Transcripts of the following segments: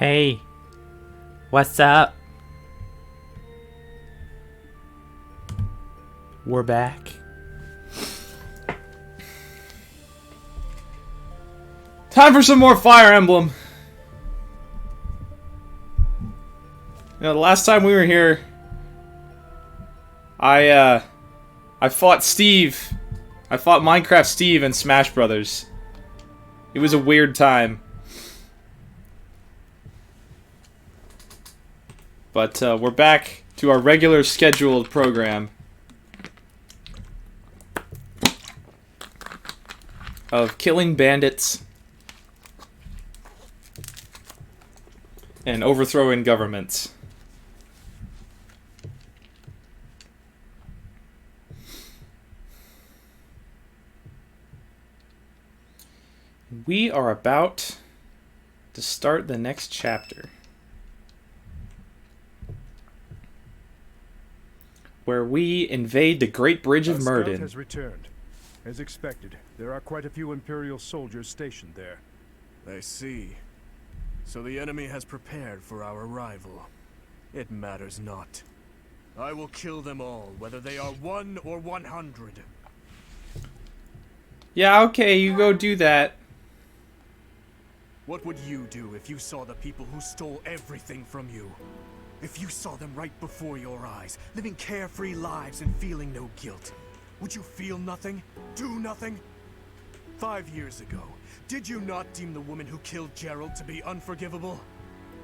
Hey, what's up? We're back. Time for some more Fire Emblem. You know, the last time we were here, I fought Steve. I fought Minecraft Steve in Smash Brothers. It was a weird time. But we're back to our regular scheduled program of killing bandits and overthrowing governments. We are about to start the next chapter, where we invade the Great Bridge of Our scout Myrddin. has returned. As expected, there are quite a few Imperial soldiers stationed there. I see. So the enemy has prepared for our arrival. It matters not. I will kill them all, whether they are 1 or 100. Yeah, okay, you go do that. What would you do if you saw the people who stole everything from you? If you saw them right before your eyes, living carefree lives and feeling no guilt, would you feel nothing? Do nothing? 5 years ago, did you not deem the woman who killed Gerald to be unforgivable?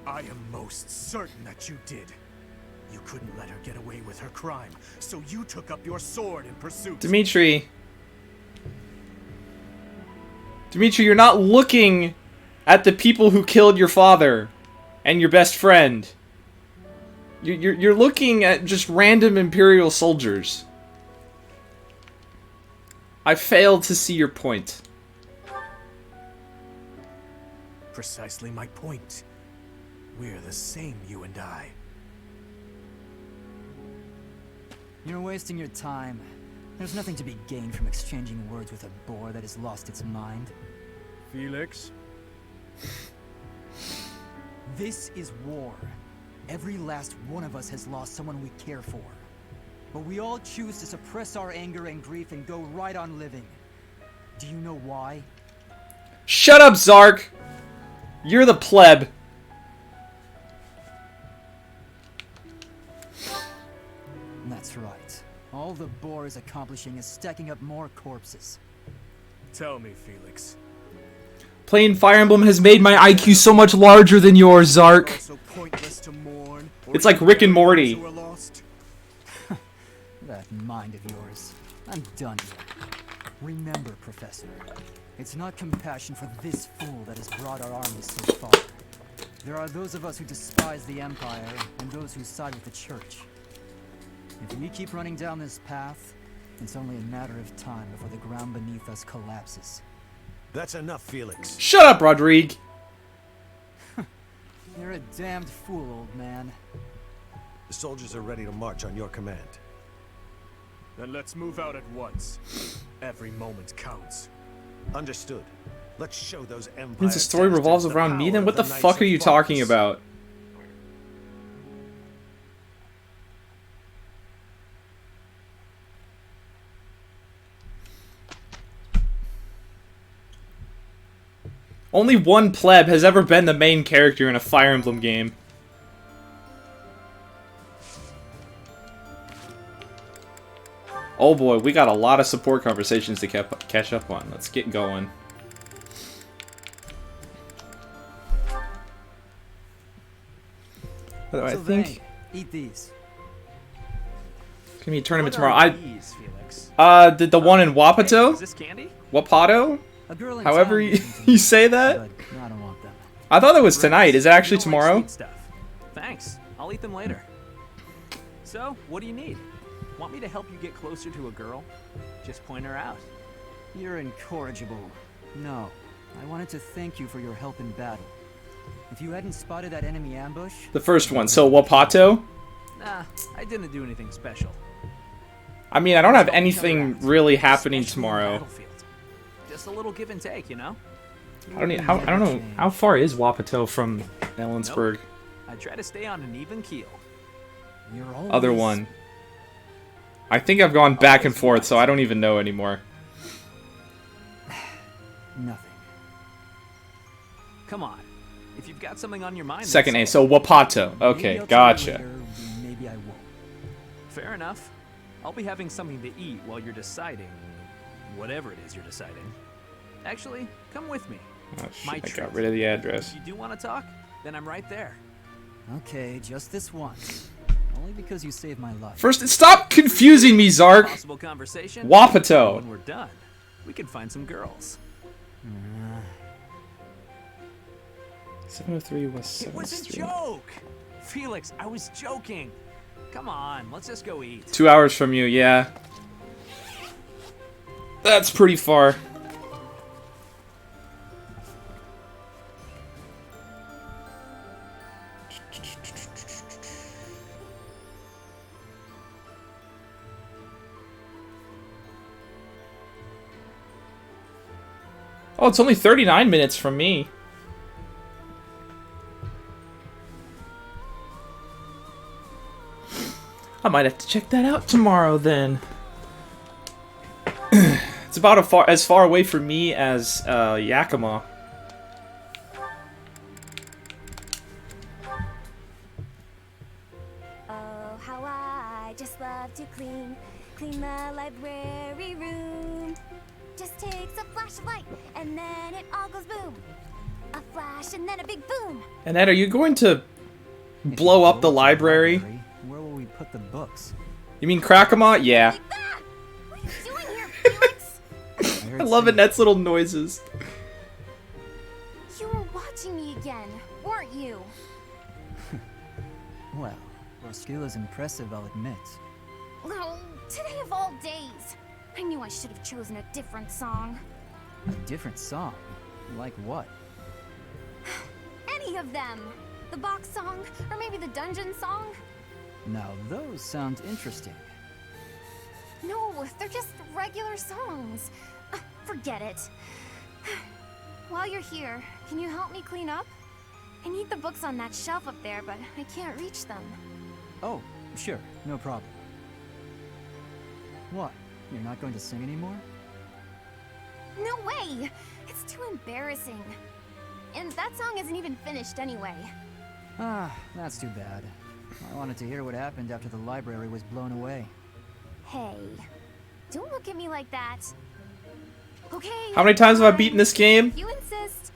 I am most certain that you did. You couldn't let her get away with her crime, so you took up your sword in pursuit. Dimitri, you're not looking at the people who killed your father and your best friend. You're looking at just random Imperial soldiers. I failed to see your point. Precisely my point. We're the same, you and I. You're wasting your time. There's nothing to be gained from exchanging words with a boar that has lost its mind. Felix? This is war. Every last one of us has lost someone we care for. But we all choose to suppress our anger and grief and go right on living. Do you know why? Shut up, Zark! You're the pleb. That's right. All the boar is accomplishing is stacking up more corpses. Tell me, Felix. Playing Fire Emblem has made my IQ so much larger than yours, Zark. So pointless to mourn, It's like Rick and Morty. who are lost? That mind of yours. I'm done here. Remember, Professor, it's not compassion for this fool that has brought our armies so far. There are those of us who despise the Empire, and those who side with the Church. If we keep running down this path, it's only a matter of time before the ground beneath us collapses. That's enough, Felix. Shut up, Rodrigue. You're a damned fool, old man. The soldiers are ready to march on your command. Then let's move out at once. Every moment counts. Understood. Let's show those Empire. Means the story revolves around me, then what the fuck are you talking about? Only one pleb has ever been the main character in a Fire Emblem game. Oh boy, we got a lot of support conversations to catch up on. Let's get going. By the way, I think Eat these. it's gonna be a tournament What tomorrow. are these, Felix? Did the one in Hey, Wapato? is this candy? Wapato? A girl in However town you, gave them to you me, say that? but I don't want them. I thought it was tonight. Is it actually You don't like tomorrow? sweet stuff. Thanks. I'll eat them later. So, what do you need? Want me to help you get closer to a girl? Just point her out. You're incorrigible. No, I wanted to thank you for your help in battle. If you hadn't spotted that enemy ambush... The first one. So Wapato? Nah, I didn't do anything special. I mean, I don't have anything really happening Especially in tomorrow. Battlefield. Just a little give and take, you know? I don't know how far is Wapato from Ellensburg. I try to stay on an even keel. You're always... Other one. I think I've gone back and forth, so I don't even know anymore. Nothing. Come on. If you've got something on your mind... Second then A, say so it. Wapato. Maybe Okay, I'll tell you gotcha. later, maybe I won't. Fair enough. I'll be having something to eat while you're deciding... whatever it is you're deciding. Actually, come with me. Oh My shit, I treat. got rid of the address. If you do want to talk, then I'm right there. Okay, just this once. Only because you saved my life. First, stop confusing me, Zark! Possible conversation? Wapato! When we're done, we can find some girls. 703 West It 7th was a Street. joke! Felix, I was joking. Come on, let's just go eat. 2 hours from you, yeah. That's pretty far. Oh, it's only 39 minutes from me. I might have to check that out tomorrow then. It's about as far away from me as Yakima. Oh, how I just love to clean the library room. Just takes a flash of light, and then it all goes boom. A flash, and then a big boom. Annette, are you going to blow up the library? Where will we put the books? You mean Krakama? Yeah. Like that! What are you doing here, Felix? I love Annette's little noises. You were watching me again, weren't you? Well, your skill is impressive, I'll admit. Oh, today of all days. I knew I should have chosen a different song. A different song? Like what? Any of them. The box song, or maybe the dungeon song. Now those sound interesting. No, they're just regular songs. Forget it. While you're here, can you help me clean up? I need the books on that shelf up there, but I can't reach them. Oh, sure, no problem. What? You're not going to sing anymore? No way! It's too embarrassing. And that song isn't even finished anyway. Ah, that's too bad. I wanted to hear what happened after the library was blown away. Hey, don't look at me like that. Okay. How many times have I beaten this game? If you insist.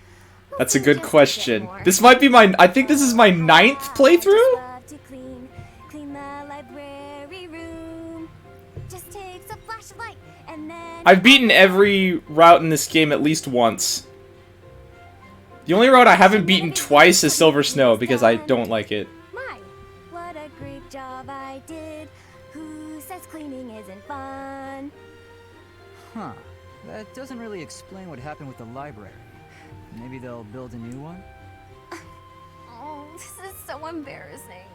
we'll That's a sing good just bit question. more. This might be my... I think this is my 9th playthrough? Love to clean the library room. Just takes a flash of light, and then I've beaten every route in this game at least once. The only route I haven't beaten twice is Silver Snow because I don't like it. My, what a great job I did. Who says cleaning isn't fun? Huh. That doesn't really explain what happened with the library. Maybe they'll build a new one? Oh, this is so embarrassing.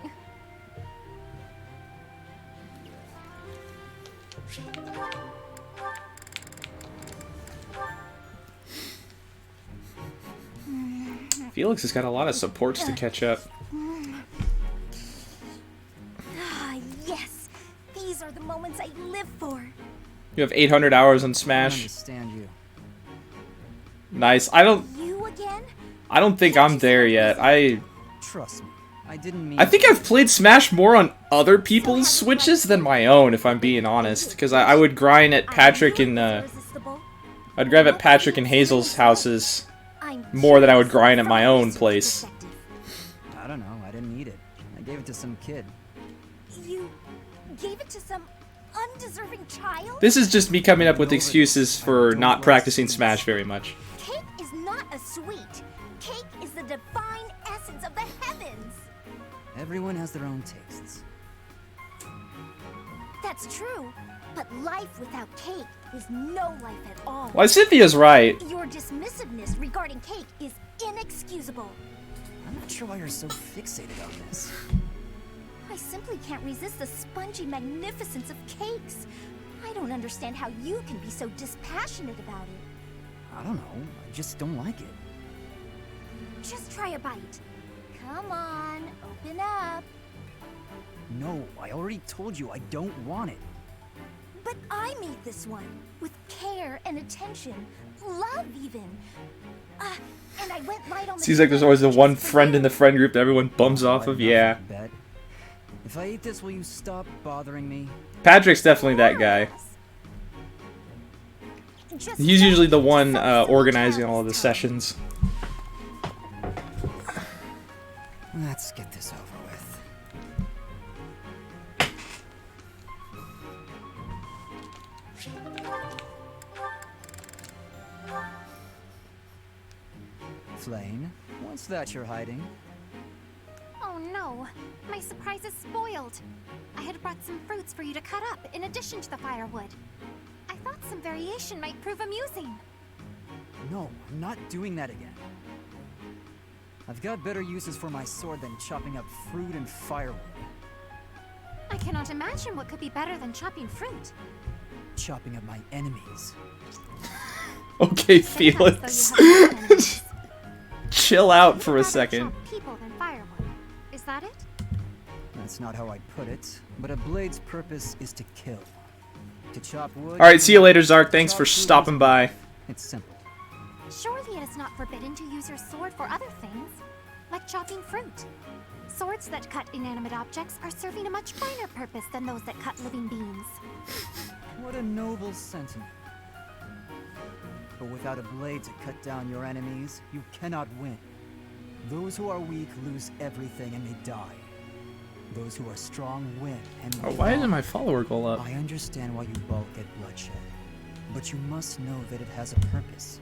Felix has got a lot of supports to catch up. Ah, yes. These are the moments I live for. You have 800 hours on I don't Smash. understand you. Nice. I don't You again? think I'm there yet. Trust me, I didn't mean... I think I've played Smash more on other people's Switches than my own, if I'm being honest. Because I would grind at Patrick and I'd grind at Patrick and Hazel's houses more than I would grind at my own place. I don't know, I didn't need it. I gave it to some kid. You gave it to some undeserving child? This is just me coming up with excuses for not practicing Smash very much. Cake is not a sweet. Cake is the divine essence of the heavens. Everyone has their own tastes. That's true. But life without cake is no life at all. Well, Cynthia's right. Your dismissiveness regarding cake is inexcusable. I'm not sure why you're so fixated on this. I simply can't resist the spongy magnificence of cakes. I don't understand how you can be so dispassionate about it. I don't know, I just don't like it. Just try a bite. Come on, open up. No, I already told you I don't want it. But I made this one with care and attention, love even. And I went right on the. Seems like there's always the one friend in the friend group that everyone bums off of. Yeah. Bet. If I eat this, will you stop bothering me? Patrick's definitely that guy. He's usually the one organizing all of the sessions. Let's get this over with. Flame, what's that you're hiding? Oh no, my surprise is spoiled. I had brought some fruits for you to cut up in addition to the firewood. I thought some variation might prove amusing. No, I'm not doing that again. I've got better uses for my sword than chopping up fruit and firewood. I cannot imagine what could be better than chopping fruit. Chopping up my enemies. Okay, Say that Felix. though you have no enemies. Chill out for a You'd rather second. chop people than firewood. Is that it? That's not how I put it, but a blade's purpose is to kill. To chop wood. Alright, see you later, Zark. Thanks chop for fruit stopping is- by. It's simple. Surely it is not forbidden to use your sword for other things, like chopping fruit. Swords that cut inanimate objects are serving a much finer purpose than those that cut living beings. What a noble sentiment. But without a blade to cut down your enemies, you cannot win. Those who are weak lose everything and they die. Those who are strong win and Oh, live why isn't on. my follower goal up? I understand why you balk at bloodshed, but you must know that it has a purpose.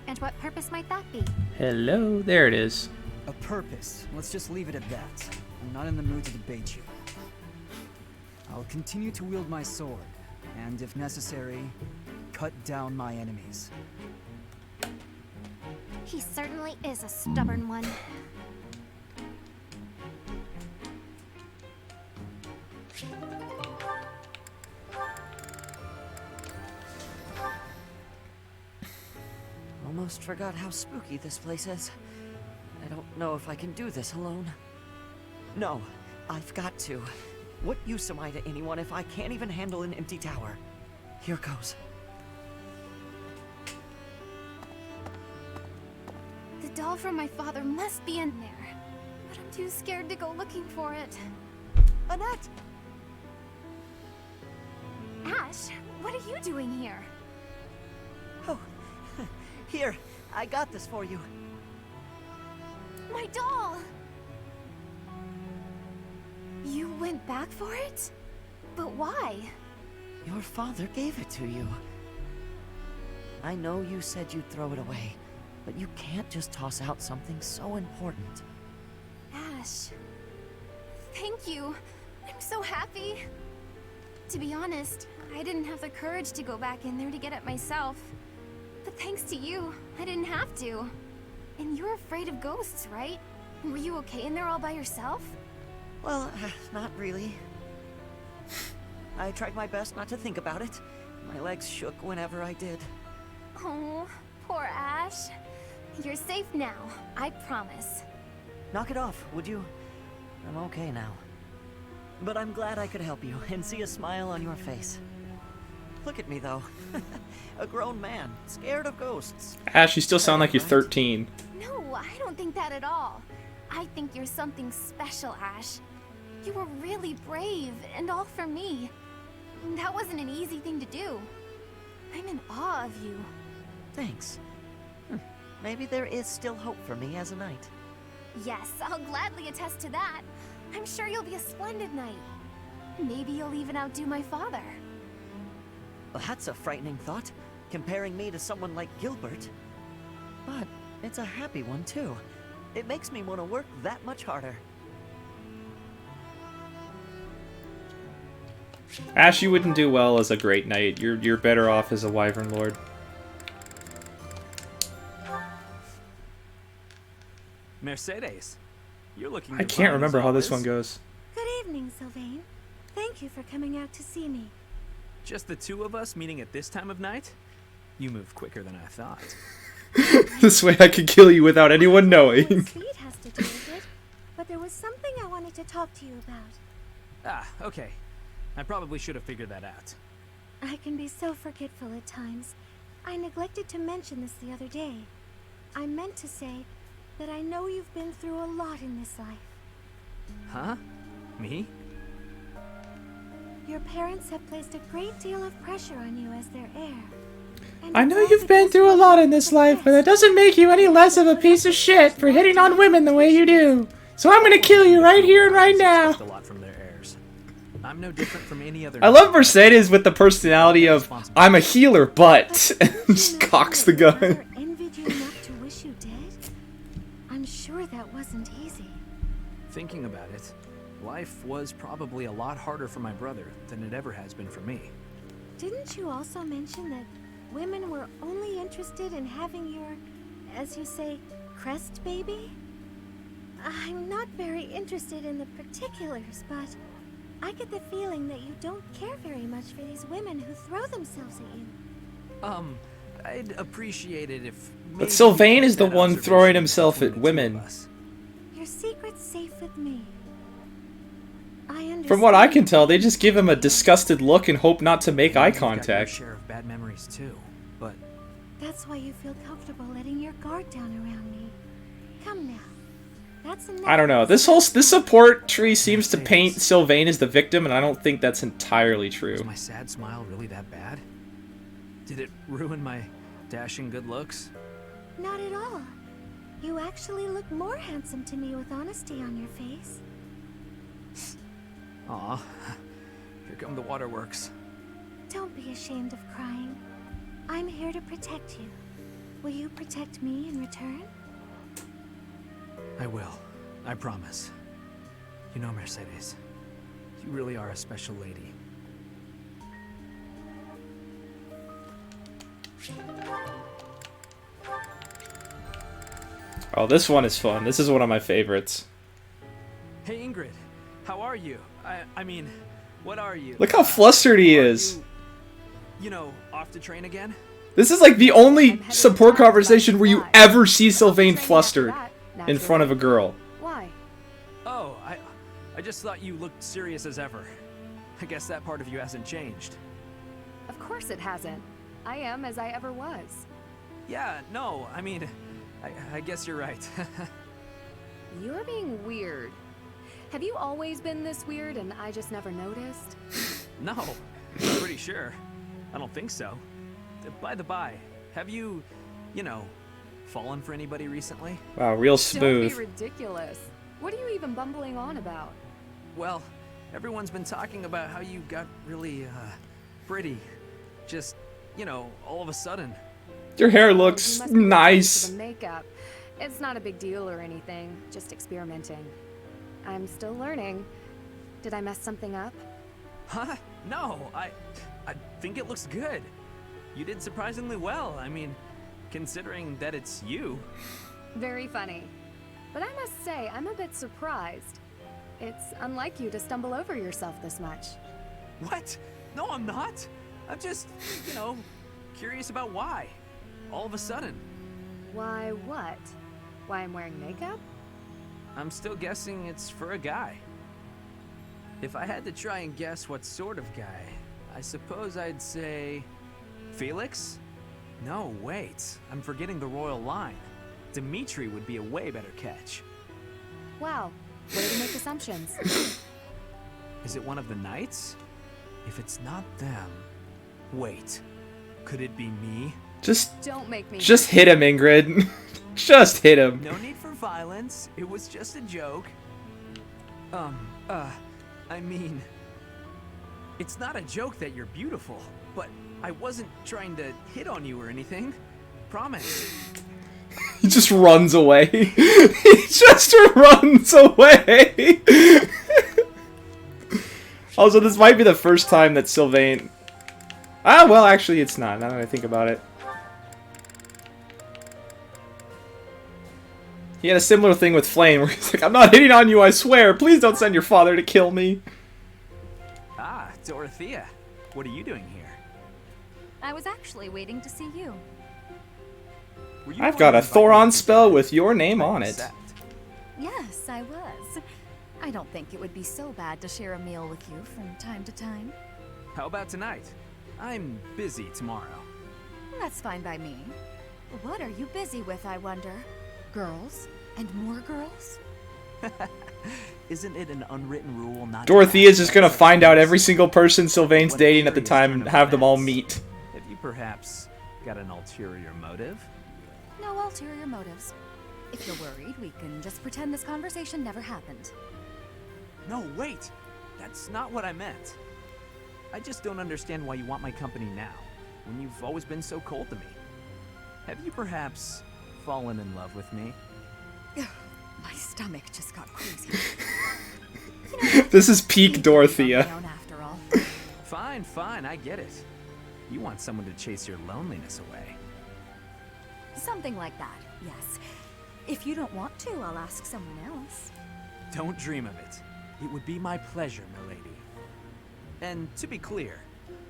And what purpose might that be? Hello, there it is. A purpose. Let's just leave it at that. I'm not in the mood to debate you. I'll continue to wield my sword, and if necessary, cut down my enemies. He certainly is a stubborn one. Almost forgot how spooky this place is. I don't know if I can do this alone. No, I've got to. What use am I to anyone if I can't even handle an empty tower? Here goes. The doll from my father must be in there, but I'm too scared to go looking for it. Annette! Ash, what are you doing here? Oh, here, I got this for you. My doll! You went back for it? But why? Your father gave it to you. I know you said you'd throw it away, but you can't just toss out something so important. Ash, thank you. I'm so happy. To be honest, I didn't have the courage to go back in there to get it myself. But thanks to you, I didn't have to. And you're afraid of ghosts, right? Were you okay in there all by yourself? Well, not really. I tried my best not to think about it. My legs shook whenever I did. Oh, poor Ash. You're safe now, I promise. Knock it off, would you? I'm okay now. But I'm glad I could help you and see a smile on your face. Look at me, though. A grown man, scared of ghosts. Ash, you still sound like you're 13. No, I don't think that at all. I think you're something special, Ash. You were really brave, and all for me. That wasn't an easy thing to do. I'm in awe of you. Thanks. Maybe there is still hope for me as a knight. Yes, I'll gladly attest to that. I'm sure you'll be a splendid knight. Maybe you'll even outdo my father. Well, that's a frightening thought, comparing me to someone like Gilbert. But it's a happy one, too. It makes me want to work that much harder. Ash, you wouldn't do well as a great knight. You're better off as a wyvern lord. Mercedes, you're looking. I can't divine remember as how this always. one goes. Good evening, Sylvain. Thank you for coming out to see me. Just the two of us meeting at this time of night? You move quicker than I thought. This way I can kill you without anyone knowing. What speed has to do with it, but there was something I wanted to talk to you about. Ah, okay. I probably should have figured that out. I can be so forgetful at times. I neglected to mention this the other day. I meant to say that I know you've been through a lot in this life. Huh? Me? Your parents have placed a great deal of pressure on you as their heir. And I it's know all you've been because through a you lot want in to this life, but that success. doesn't make you any less of a piece of shit for hitting on women the way you do. So I'm gonna kill you right here and right now. Expect a lot from their heirs. I'm no different from any other. I love Mercedes with the personality of, I'm a healer, but... just cocks the gun. Brother envied you enough to wish you dead? I'm sure that wasn't easy. Thinking about it, life was probably a lot harder for my brother than it ever has been for me. Didn't you also mention that women were only interested in having your, as you say, crest baby? I'm not very interested in the particulars, but I get the feeling that you don't care very much for these women who throw themselves at you. I'd appreciate it if. But maybe Sylvain is the that one throwing observation himself between at the two women. of us. Your secret's safe with me. I understand. From what I can tell, they just give him a disgusted look and hope not to make eye You've got your contact. share of bad memories too, but That's why you feel comfortable letting your guard down around me. Come now. That's enough. I don't know. This support tree seems to paint Sylvain as the victim, and I don't think that's entirely true. was my sad smile really that bad? Did it ruin my dashing good looks? Not at all. You actually look more handsome to me with honesty on your face. Aw, here come the waterworks. Don't be ashamed of crying. I'm here to protect you. Will you protect me in return? I will. I promise. You know, Mercedes, you really are a special lady. Oh, this one is fun. This is one of my favorites. Hey, Ingrid, how are you? I mean, what are you? Look how flustered he Are is. you know, off to train again? This is like the only support conversation where you ever see Sylvain flustered in front of a girl. Why? Oh, I just thought you looked serious as ever. I guess that part of you hasn't changed. Of course it hasn't. I am as I ever was. Yeah, no, I mean, I guess you're right. You're being weird. Have you always been this weird and I just never noticed? No, I'm pretty sure. I don't think so. By the by, have you know, fallen for anybody recently? Wow, real Don't smooth. be ridiculous. What are you even bumbling on about? Well, everyone's been talking about how you got really, pretty. Just, you know, all of a sudden. Your hair You looks must be nice. into the makeup. It's not a big deal or anything, just experimenting. I'm still learning. Did I mess something up? Huh? No, I think it looks good. You did surprisingly well. I mean, considering that it's you. Very funny. But I must say, I'm a bit surprised. It's unlike you to stumble over yourself this much. What? No, I'm not. I'm just, you know, curious about why. All of a sudden. Why what? Why I'm wearing makeup? I'm still guessing it's for a guy. If I had to try and guess what sort of guy, I suppose I'd say... Felix? No, wait. I'm forgetting the royal line. Dimitri would be a way better catch. Wow, way to make assumptions. Is it one of the knights? If it's not them... Wait. Could it be me? Don't make me... Just hit him, Ingrid. Just hit him. No need for violence. It was just a joke. I mean... It's not a joke that you're beautiful, but I wasn't trying to hit on you or anything. Promise. He just runs away. He just runs away. Also, this might be the first time that Sylvain... Ah, well, actually, it's not, now that I think about it. He had a similar thing with Flame, where he's like, I'm not hitting on you, I swear. Please don't send your father to kill me. Ah, Dorothea. What are you doing here? I was actually waiting to see you. Were you I've going got to a invite me Thoron to spell dinner? with your name I on it. accept. Yes, I was. I don't think it would be so bad to share a meal with you from time to time. How about tonight? I'm busy tomorrow. That's fine by me. What are you busy with, I wonder? Girls? And more girls? Isn't it an unwritten rule not Dorothea's to just gonna find out every single person Sylvain's What a dating at the curious time turn and of have them all events. meet. Have you perhaps got an ulterior motive? No ulterior motives. If you're worried, we can just pretend this conversation never happened. No, wait! That's not what I meant. I just don't understand why you want my company now, when you've always been so cold to me. Have you perhaps fallen in love with me? My stomach just got crazy. This is peak Dorothea. On my own after all. Fine, fine, I get it. You want someone to chase your loneliness away. Something like that, yes. If you don't want to, I'll ask someone else. Don't dream of it. It would be my pleasure, milady. And to be clear,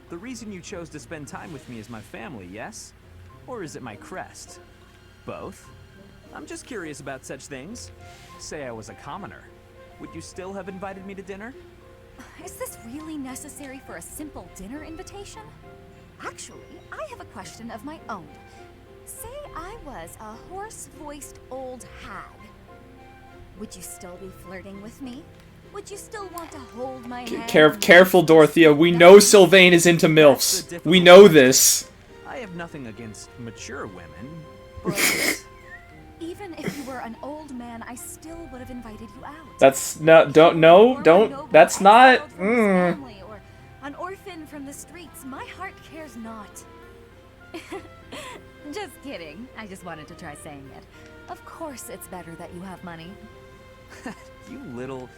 the reason you chose to spend time with me is my family, yes? Or is it my crest? Both? I'm just curious about such things. Say I was a commoner. Would you still have invited me to dinner? Is this really necessary for a simple dinner invitation? Actually, I have a question of my own. Say I was a hoarse-voiced old hag. Would you still be flirting with me? Would you still want to hold my hand? Careful, Dorothea. We know Sylvain is into MILFs. We know this. I have nothing against mature women, but... Even if you were an old man, I still would have invited you out. That's not. Don't. That's not. Family, or an orphan from the streets. My heart cares not. Just kidding. I just wanted to try saying it. Of course it's better that you have money. You little...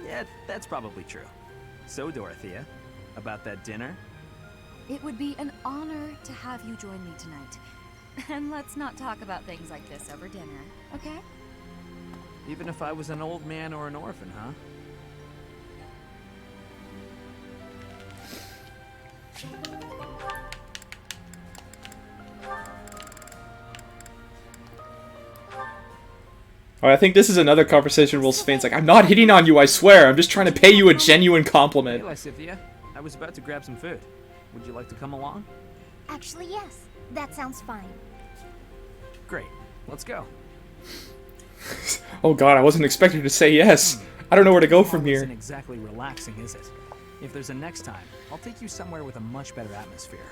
Yeah, that's probably true. So, Dorothea, about that dinner? It would be an honor to have you join me tonight. And let's not talk about things like this over dinner, okay? Even if I was an old man or an orphan, huh? Oh, I think this is another conversation where Sylvain's like, I'm not hitting on you, I swear. I'm just trying to pay you a genuine compliment. Hey, Lysithea. I was about to grab some food. Would you like to come along? Actually, yes. That sounds fine. Great. Let's go. Oh god, I wasn't expecting her to say yes. I don't know where to go from Isn't here. exactly relaxing, is it? If there's a next time, I'll take you somewhere with a much better atmosphere.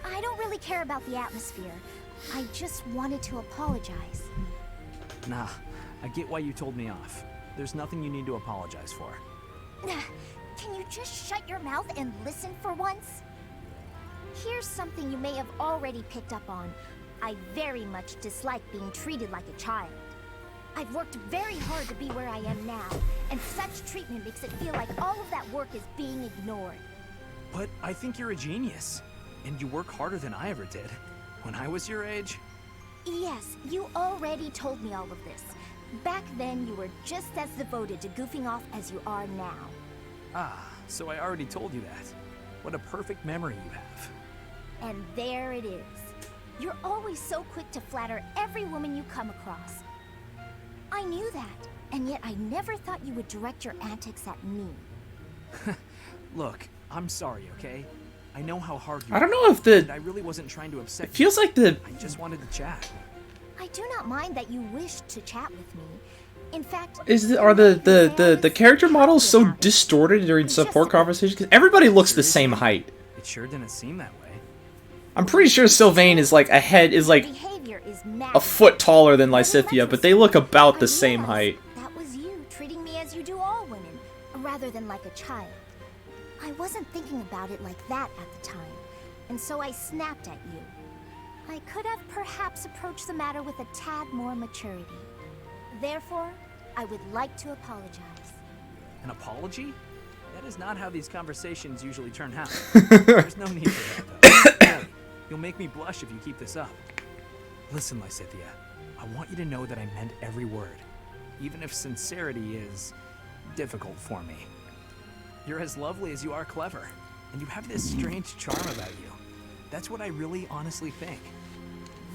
I don't really care about the atmosphere. I just wanted to apologize. Nah, I get why you told me off. There's nothing you need to apologize for. Can you just shut your mouth and listen for once? Here's something you may have already picked up on. I very much dislike being treated like a child. I've worked very hard to be where I am now, and such treatment makes it feel like all of that work is being ignored. But I think you're a genius, and you work harder than I ever did. When I was your age... Yes, you already told me all of this. Back then, you were just as devoted to goofing off as you are now. Ah, so I already told you that. What a perfect memory you have. And there it is. You're always so quick to flatter every woman you come across. I knew that, and yet I never thought you would direct your antics at me. Look, I'm sorry, okay? I know how hard you I don't know if the... and I really wasn't trying to upset It feels you. like the... I just wanted to chat. I do not mind that you wished to chat with me. In fact, Are the character models so distorted during support conversations? Because everybody looks the same height. It sure didn't seem that way. I'm pretty sure Sylvain is like behavior is a foot taller than Lysithea, but they look about the same height. That was you treating me as you do all women, rather than like a child. I wasn't thinking about it like that at the time, and so I snapped at you. I could have perhaps approached the matter with a tad more maturity. Therefore, I would like to apologize. An apology? That is not how these conversations usually turn out. There's no need for that, though. Hey, you'll make me blush if you keep this up. Listen, Lysithea, I want you to know that I meant every word, even if sincerity is difficult for me. You're as lovely as you are clever, and you have this strange charm about you. That's what I really honestly think.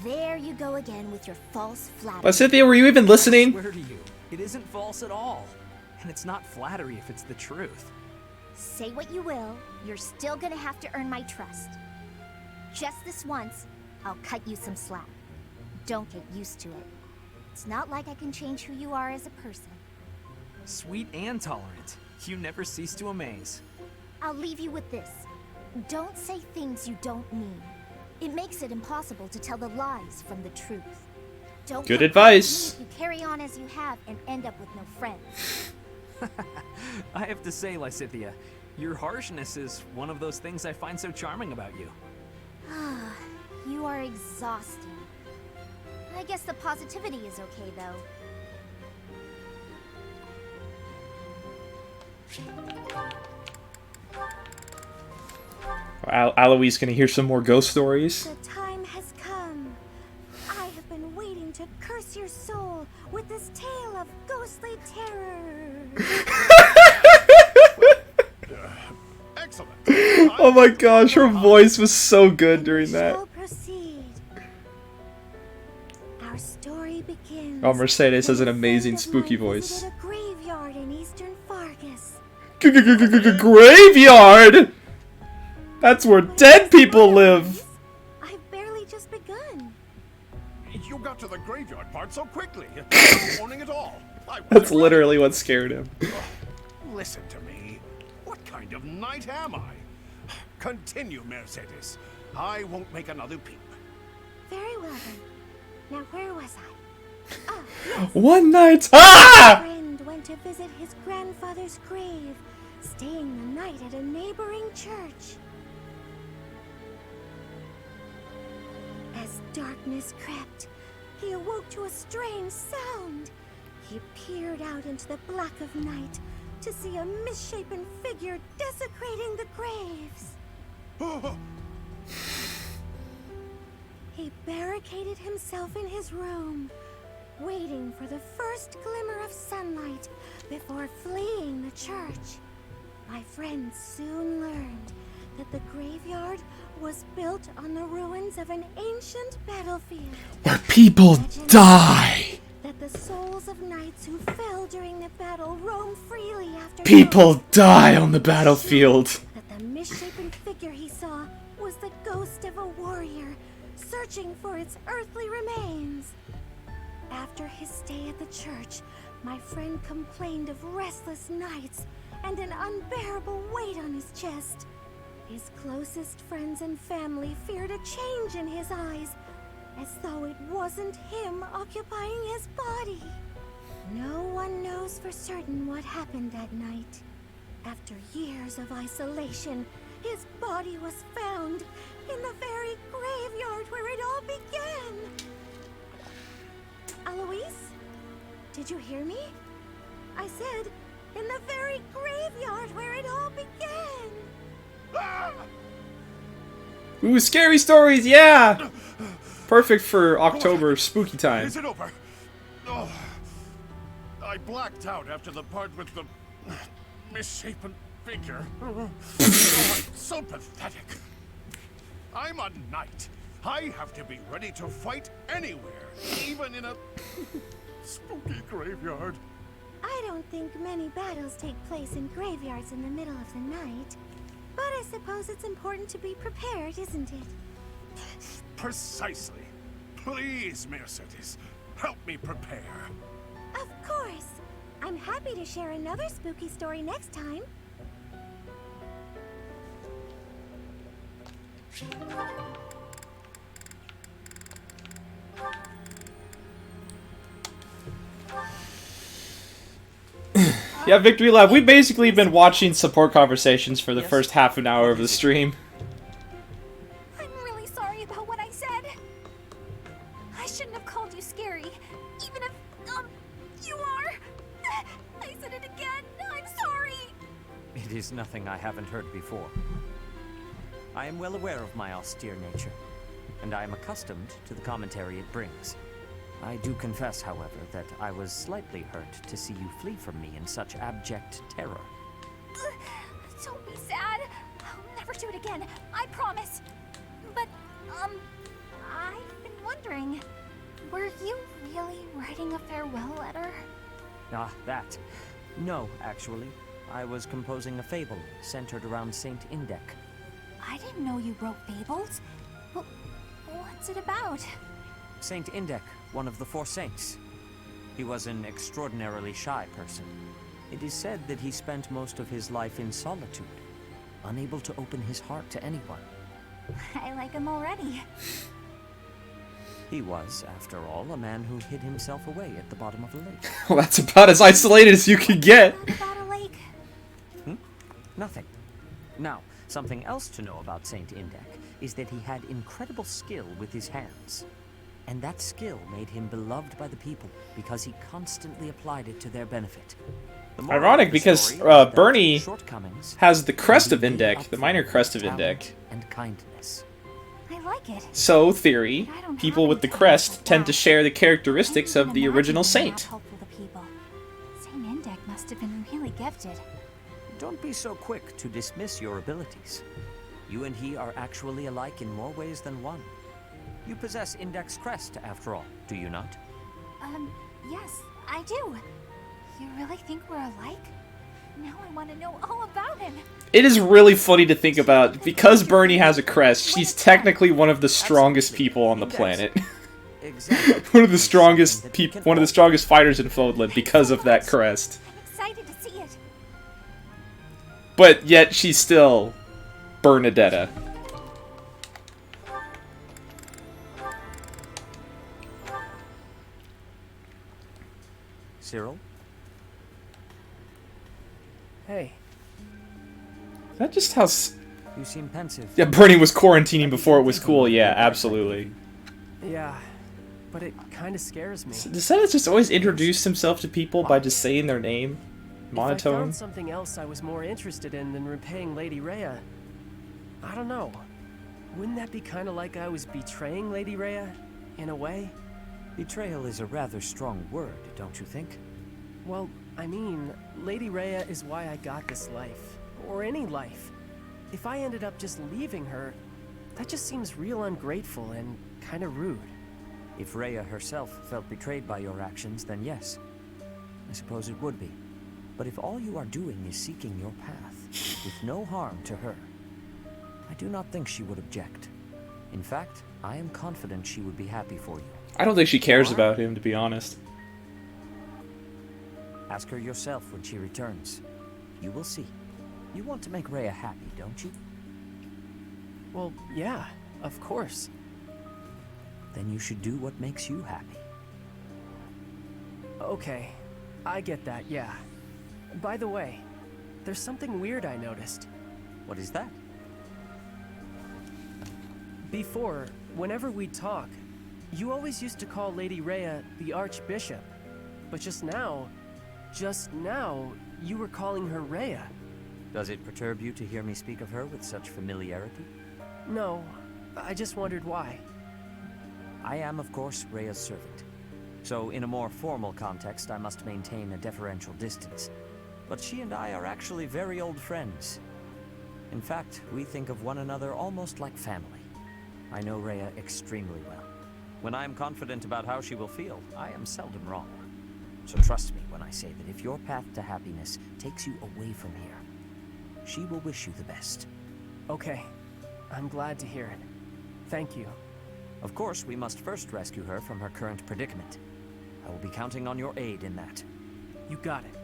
There you go again with your false flattery. But Cynthia, were you even I listening? swear to you, it isn't false at all. And it's not flattery if it's the truth. Say what you will, you're still gonna have to earn my trust. Just this once, I'll cut you some slack. Don't get used to it. It's not like I can change who you are as a person. Sweet and tolerant. You never cease to amaze. I'll leave you with this. Don't say things you don't mean. It makes it impossible to tell the lies from the truth. Don't Good come advice. back to me if you carry on as you have and end up with no friends. I have to say, Lysithea, your harshness is one of those things I find so charming about you. You are exhausting. I guess the positivity is okay, though. Aloe's gonna hear some more ghost stories. The time has come. I have been waiting to curse your soul with this tale of ghostly terror. Excellent. Oh my gosh, her voice was so good during that. Shall proceed. Our story begins. Oh, Mercedes has an when a amazing friend of spooky mine voice. visited a graveyard in eastern Fargus. Graveyard! That's where dead people live! I've barely just begun. You got to the graveyard part so quickly. No warning at all. That's literally what scared him. Listen to me. What kind of knight am I? Continue, Mercedes. I won't make another peep. Very well then. Now where was I? Ah, yes. One night. My Ah! friend went to visit his grandfather's grave, staying the night at a neighboring church. As darkness crept, he awoke to a strange sound. He peered out into the black of night to see a misshapen figure desecrating the graves. He barricaded himself in his room, waiting for the first glimmer of sunlight before fleeing the church. My friend soon learned that the graveyard was built on the ruins of an ancient battlefield. Where people die! That the souls of knights who fell during the battle roam freely after People dark. die on the battlefield. That the misshapen figure he saw was the ghost of a warrior searching for its earthly remains. After his stay at the church, my friend complained of restless nights and an unbearable weight on his chest. His closest friends and family feared a change in his eyes, as though it wasn't him occupying his body. No one knows for certain what happened that night. After years of isolation, his body was found in the very graveyard where it all began. Alois? Did you hear me? I said, in the very graveyard where it all began. Ooh, scary stories, yeah! Perfect for October spooky time. Is it over? Oh, I blacked out after the part with the misshapen figure. Oh, so pathetic. I'm a knight. I have to be ready to fight anywhere, even in a spooky graveyard. I don't think many battles take place in graveyards in the middle of the night. But I suppose it's important to be prepared, isn't it? Precisely. Please, Mercedes, help me prepare. Of course. I'm happy to share another spooky story next time. Yeah, Victory Lab, we've basically been watching support conversations for the first half an hour of the stream. I'm really sorry about what I said. I shouldn't have called you scary, even if, you are. I said it again. I'm sorry. It is nothing I haven't heard before. I am well aware of my austere nature, and I am accustomed to the commentary it brings. I do confess, however, that I was slightly hurt to see you flee from me in such abject terror. Don't be sad. I'll never do it again. I promise. But, I've been wondering, were you really writing a farewell letter? Ah, that. No, actually. I was composing a fable centered around Saint Indec. I didn't know you wrote fables. What's it about? Saint Indec, one of the four saints. He was an extraordinarily shy person. It is said that he spent most of his life in solitude, unable to open his heart to anyone. I like him already. He was, after all, a man who hid himself away at the bottom of a lake. Well, that's about as isolated as you could get. What about a lake? Nothing. Now, something else to know about Saint Indec is that he had incredible skill with his hands. And that skill made him beloved by the people because he constantly applied it to their benefit. Ironic, because Bernie has the crest of Indec, the minor crest of Indec. And kindness. I like it. So, theory, people with the crest tend to share the characteristics of the original saint. Saint Indec must have been really gifted. Don't be so quick to dismiss your abilities. You and he are actually alike in more ways than one. You possess Indec's crest, after all, do you not? Yes, I do. You really think we're alike? Now I want to know all about him. It is really funny to think about. Because Bernie has a crest, she's technically one of the strongest people on the planet. Exactly. one of the strongest fighters in Fodland because of that crest. I'm excited to see it. But yet she's still Bernadetta. Cyril? Hey. Is that just how... You seem pensive. Yeah, Bernie was quarantining before it was cool. Yeah, absolutely. Yeah, but it kind of scares me. Does Senna just always introduce himself to people by just saying their name? Monotone? If I found something else I was more interested in than repaying Lady Rhea, I don't know. Wouldn't that be kind of like I was betraying Lady Rhea, in a way? Betrayal is a rather strong word, don't you think? Well, I mean, Lady Rhea is why I got this life. Or any life. If I ended up just leaving her, that just seems real ungrateful and kind of rude. If Rhea herself felt betrayed by your actions, then yes. I suppose it would be. But if all you are doing is seeking your path, with no harm to her, I do not think she would object. In fact, I am confident she would be happy for you. I don't think she cares about him, to be honest. Ask her yourself when she returns. You will see. You want to make Rhea happy, don't you? Well, yeah, of course. Then you should do what makes you happy. Okay, I get that, yeah. By the way, there's something weird I noticed. What is that? Before, whenever we'd talk, you always used to call Lady Rhea the Archbishop. But just now, you were calling her Rhea. Does it perturb you to hear me speak of her with such familiarity? No, I just wondered why. I am, of course, Rhea's servant. So, in a more formal context, I must maintain a deferential distance. But she and I are actually very old friends. In fact, we think of one another almost like family. I know Rhea extremely well. When I am confident about how she will feel, I am seldom wrong. So trust me when I say that if your path to happiness takes you away from here, she will wish you the best. Okay, I'm glad to hear it. Thank you. Of course, we must first rescue her from her current predicament. I will be counting on your aid in that. You got it.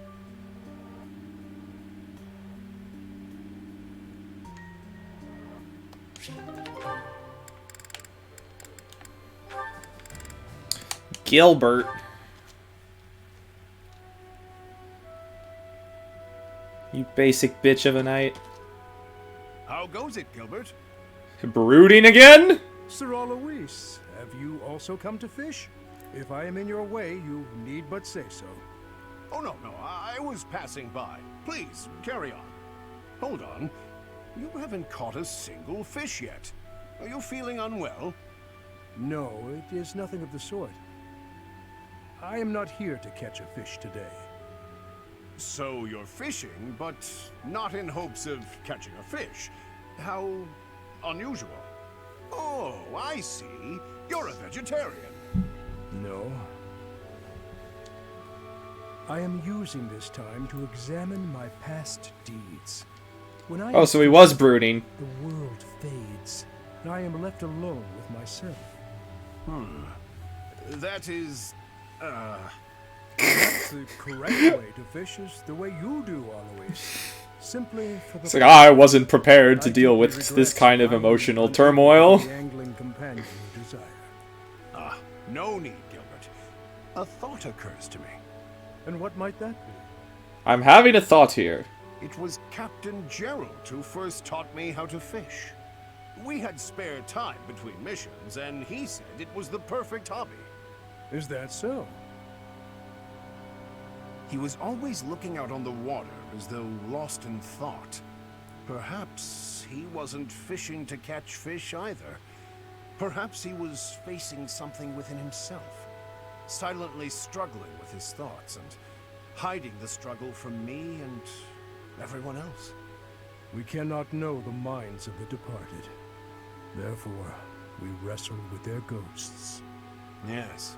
Gilbert. You basic bitch of a knight. How goes it, Gilbert? Brooding again? Sir Alois, have you also come to fish? If I am in your way, you need but say so. Oh, no, I was passing by. Please, carry on. Hold on. You haven't caught a single fish yet. Are you feeling unwell? No, it is nothing of the sort. I am not here to catch a fish today. So you're fishing, but not in hopes of catching a fish. How unusual. Oh, I see. You're a vegetarian. No. I am using this time to examine my past deeds. When I Oh, so he was brooding. the world fades, and I am left alone with myself. That is, That's the correct way to fish is the way you do, Alois. Simply for the It's like, I wasn't prepared to deal with this kind of emotional turmoil. The angling companion you desire. no need, Gilbert. A thought occurs to me. And what might that be? I'm having a thought here. It was Captain Gerald who first taught me how to fish. We had spare time between missions, and he said it was the perfect hobby. Is that so? He was always looking out on the water as though lost in thought. Perhaps he wasn't fishing to catch fish either. Perhaps he was facing something within himself, silently struggling with his thoughts and hiding the struggle from me and everyone else. We cannot know the minds of the departed. Therefore, we wrestle with their ghosts. Yes,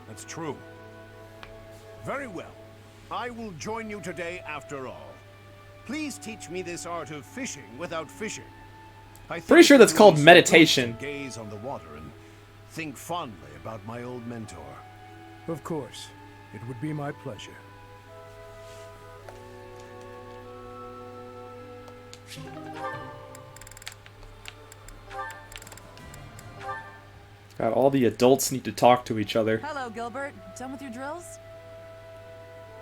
that's true. Very well. I will join you today after all. Please teach me this art of fishing without fishing. Pretty sure that's called meditation. Gaze on the water and think fondly about my old mentor. Of course, it would be my pleasure. God, all the adults need to talk to each other. Hello, Gilbert. Done with your drills?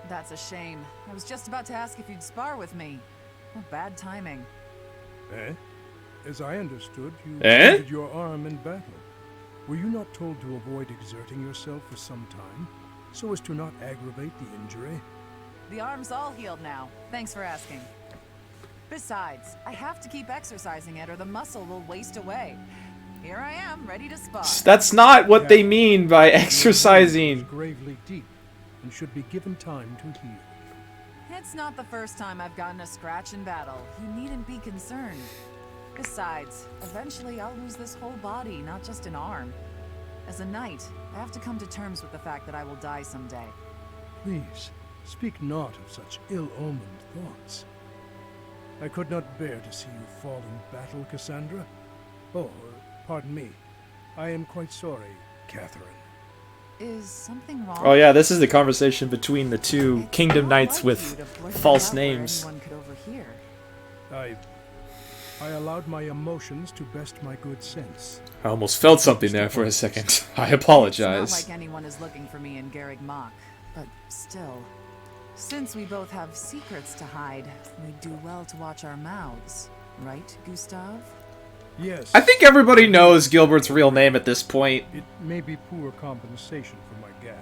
That's a shame. I was just about to ask if you'd spar with me. What bad timing. Eh? As I understood, you Eh? wounded your arm in battle. Were you not told to avoid exerting yourself for some time, so as to not aggravate the injury? The arm's all healed now. Thanks for asking. Besides, I have to keep exercising it or the muscle will waste away. Here I am, ready to spar. That's not what they mean by exercising. Gravely deep and should be given time to heal. It's not the first time I've gotten a scratch in battle. You needn't be concerned. Besides, eventually I'll lose this whole body, not just an arm. As a knight, I have to come to terms with the fact that I will die someday. Please, speak not of such ill-omened thoughts. I could not bear to see you fall in battle, Cassandra. Oh, pardon me. I am quite sorry, Catherine. Is something wrong? Oh yeah, this is the conversation between the two Kingdom Knights with false names. Anyone could overhear. I allowed my emotions to best my good sense. I almost felt something there for a second. I apologize. It's not like anyone is looking for me in Garreg Mach, but still. Since we both have secrets to hide, we'd do well to watch our mouths. Right, Gustav? Yes. I think everybody knows Gilbert's real name at this point. It may be poor compensation for my gaffe,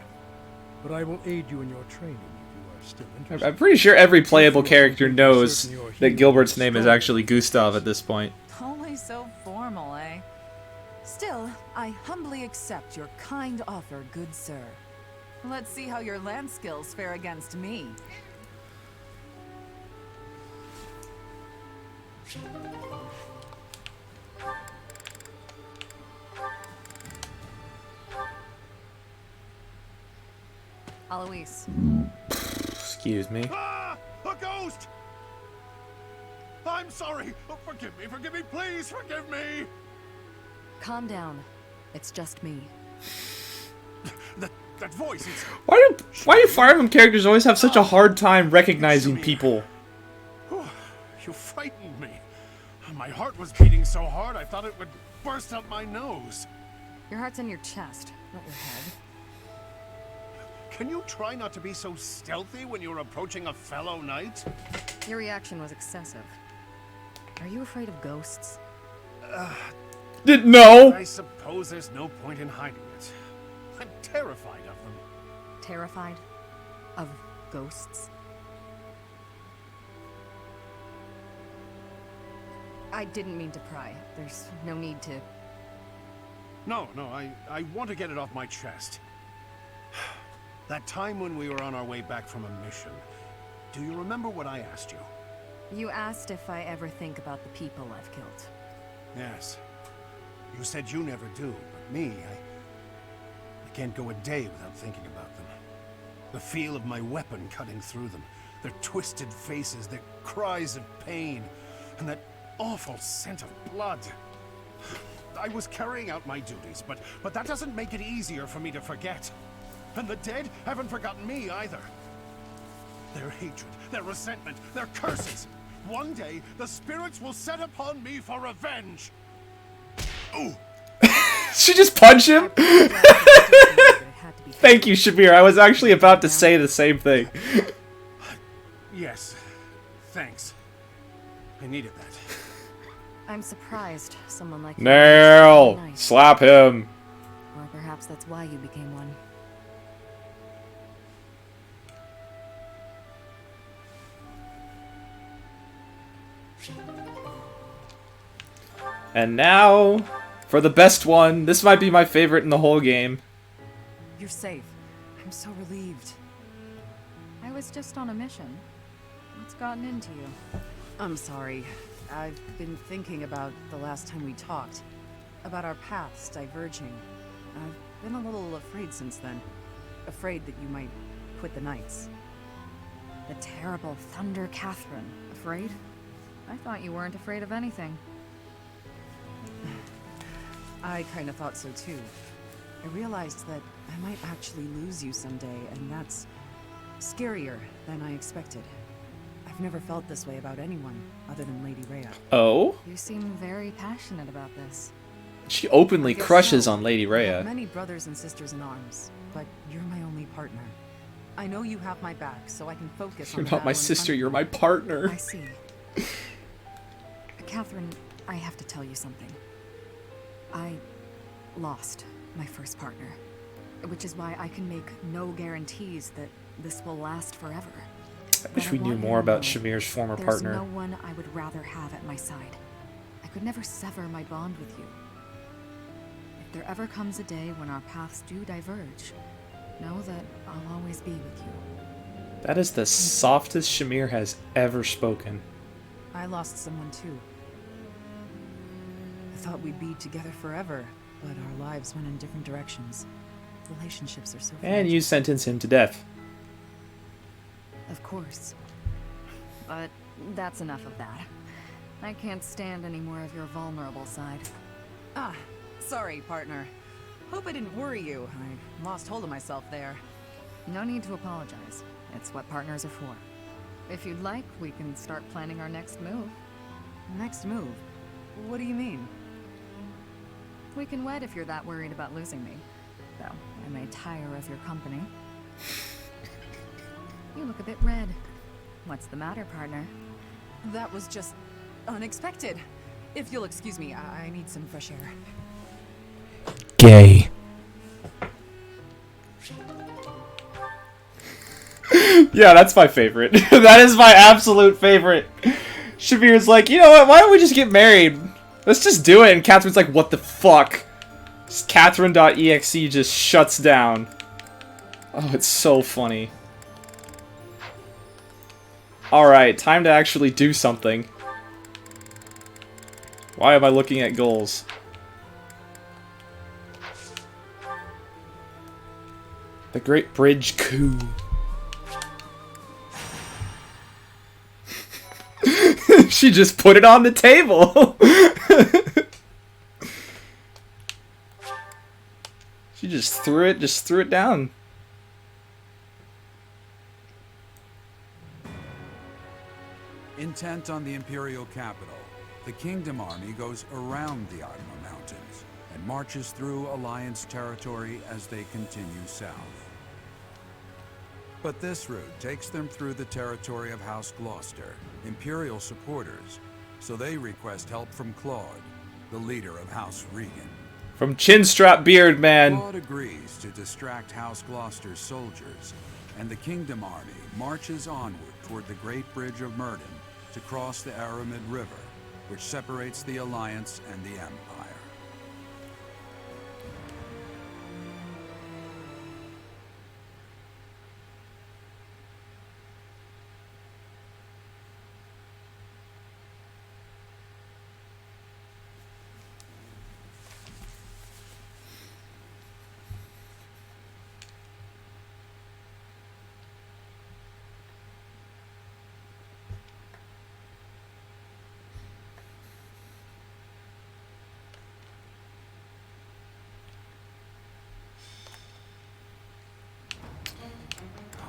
but I will aid you in your training if you are still interested. I'm pretty sure every playable character knows that Gilbert's name is actually Gustav at this point. Always so formal, eh? Still, I humbly accept your kind offer, good sir. Let's see how your land skills fare against me. Alois. Excuse me. Ah! A ghost! I'm sorry! Oh, forgive me, please forgive me! Calm down. It's just me. That voice, it's... Why do Fire Emblem characters always have such a hard time recognizing people? You frightened me. My heart was beating so hard I thought it would burst out my nose. Your heart's in your chest, not your head. Can you try not to be so stealthy when you're approaching a fellow knight? Your reaction was excessive. Are you afraid of ghosts? No! I suppose there's no point in hiding it. I'm terrified of them. Terrified? Of ghosts? I didn't mean to pry. There's no need to... No, I want to get it off my chest. That time when we were on our way back from a mission, do you remember what I asked you? You asked if I ever think about the people I've killed. Yes. You said you never do, but me, I can't go a day without thinking about them. The feel of my weapon cutting through them, their twisted faces, their cries of pain, and that awful scent of blood. I was carrying out my duties, but that doesn't make it easier for me to forget. And the dead haven't forgotten me either. Their hatred, their resentment, their curses. One day, the spirits will set upon me for revenge. Ooh. She just punched him? Thank you, Shamir. I was actually about to say the same thing. Yes. Thanks. I needed that. I'm surprised someone like you Nail! is nice. Slap him. Or perhaps that's why you became one. And now, for the best one. This might be my favorite in the whole game. You're safe. I'm so relieved. I was just on a mission. What's gotten into you? I'm sorry. I've been thinking about the last time we talked. About our paths diverging. I've been a little afraid since then. Afraid that you might quit the Knights. The terrible Thunder Catherine. Afraid? I thought you weren't afraid of anything. I kind of thought so too. I realized that I might actually lose you someday, and that's scarier than I expected. I've never felt this way about anyone other than Lady Rhea. Oh? You seem very passionate about this. She openly I guess crushes so. on Lady I have Rhea. many brothers and sisters in arms, but you're my only partner. I know you have my back, so I can focus on You're the not my battle in sister, front of you're me. my partner. I see. Catherine, I have to tell you something. I lost my first partner, which is why I can make no guarantees that this will last forever. I wish But we I knew want you more to about know Shamir's former there's partner. no one I would rather have at my side. I could never sever my bond with you. If there ever comes a day when our paths do diverge, know that I'll always be with you. That is the softest Shamir has ever spoken. I lost someone too. I thought we'd be together forever, but our lives went in different directions. Relationships are so And fragile. you sentence him to death. Of course. But that's enough of that. I can't stand any more of your vulnerable side. Ah, sorry, partner. Hope I didn't worry you. I lost hold of myself there. No need to apologize. It's what partners are for. If you'd like, we can start planning our next move. Next move? What do you mean? We can wed if you're that worried about losing me. Though, I may tire of your company. You look a bit red. What's the matter, partner? That was just unexpected. If you'll excuse me, I need some fresh air. Gay. Yeah, that's my favorite. That is my absolute favorite. Shamir's like, you know what, why don't we just get married? Let's just do it. And Catherine's like, what the fuck? Catherine.exe just shuts down. Oh, it's so funny. Alright, time to actually do something. Why am I looking at goals? The Great Bridge Coup. She just put it on the table. She just threw it down. Intent on the Imperial capital, the Kingdom Army goes around the Arma Mountains and marches through Alliance territory as they continue south. But this route takes them through the territory of House Gloucester, Imperial supporters, so they request help from Claude, the leader of House Regan. From Chinstrap Beard Man. Claude agrees to distract House Gloucester's soldiers, and the Kingdom Army marches onward toward the Great Bridge of Murden to cross the Aramid River, which separates the Alliance and the Empire.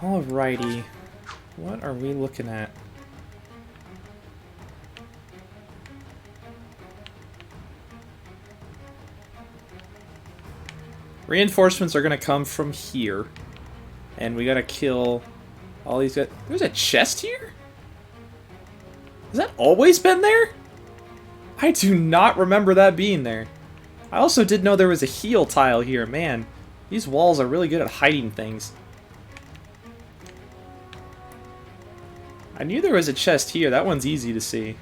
Alrighty. What are we looking at? Reinforcements are gonna come from here. And we gotta kill all these guys. There's a chest here? Has that always been there? I do not remember that being there. I also did know there was a heal tile here. Man, these walls are really good at hiding things. I knew there was a chest here. That one's easy to see.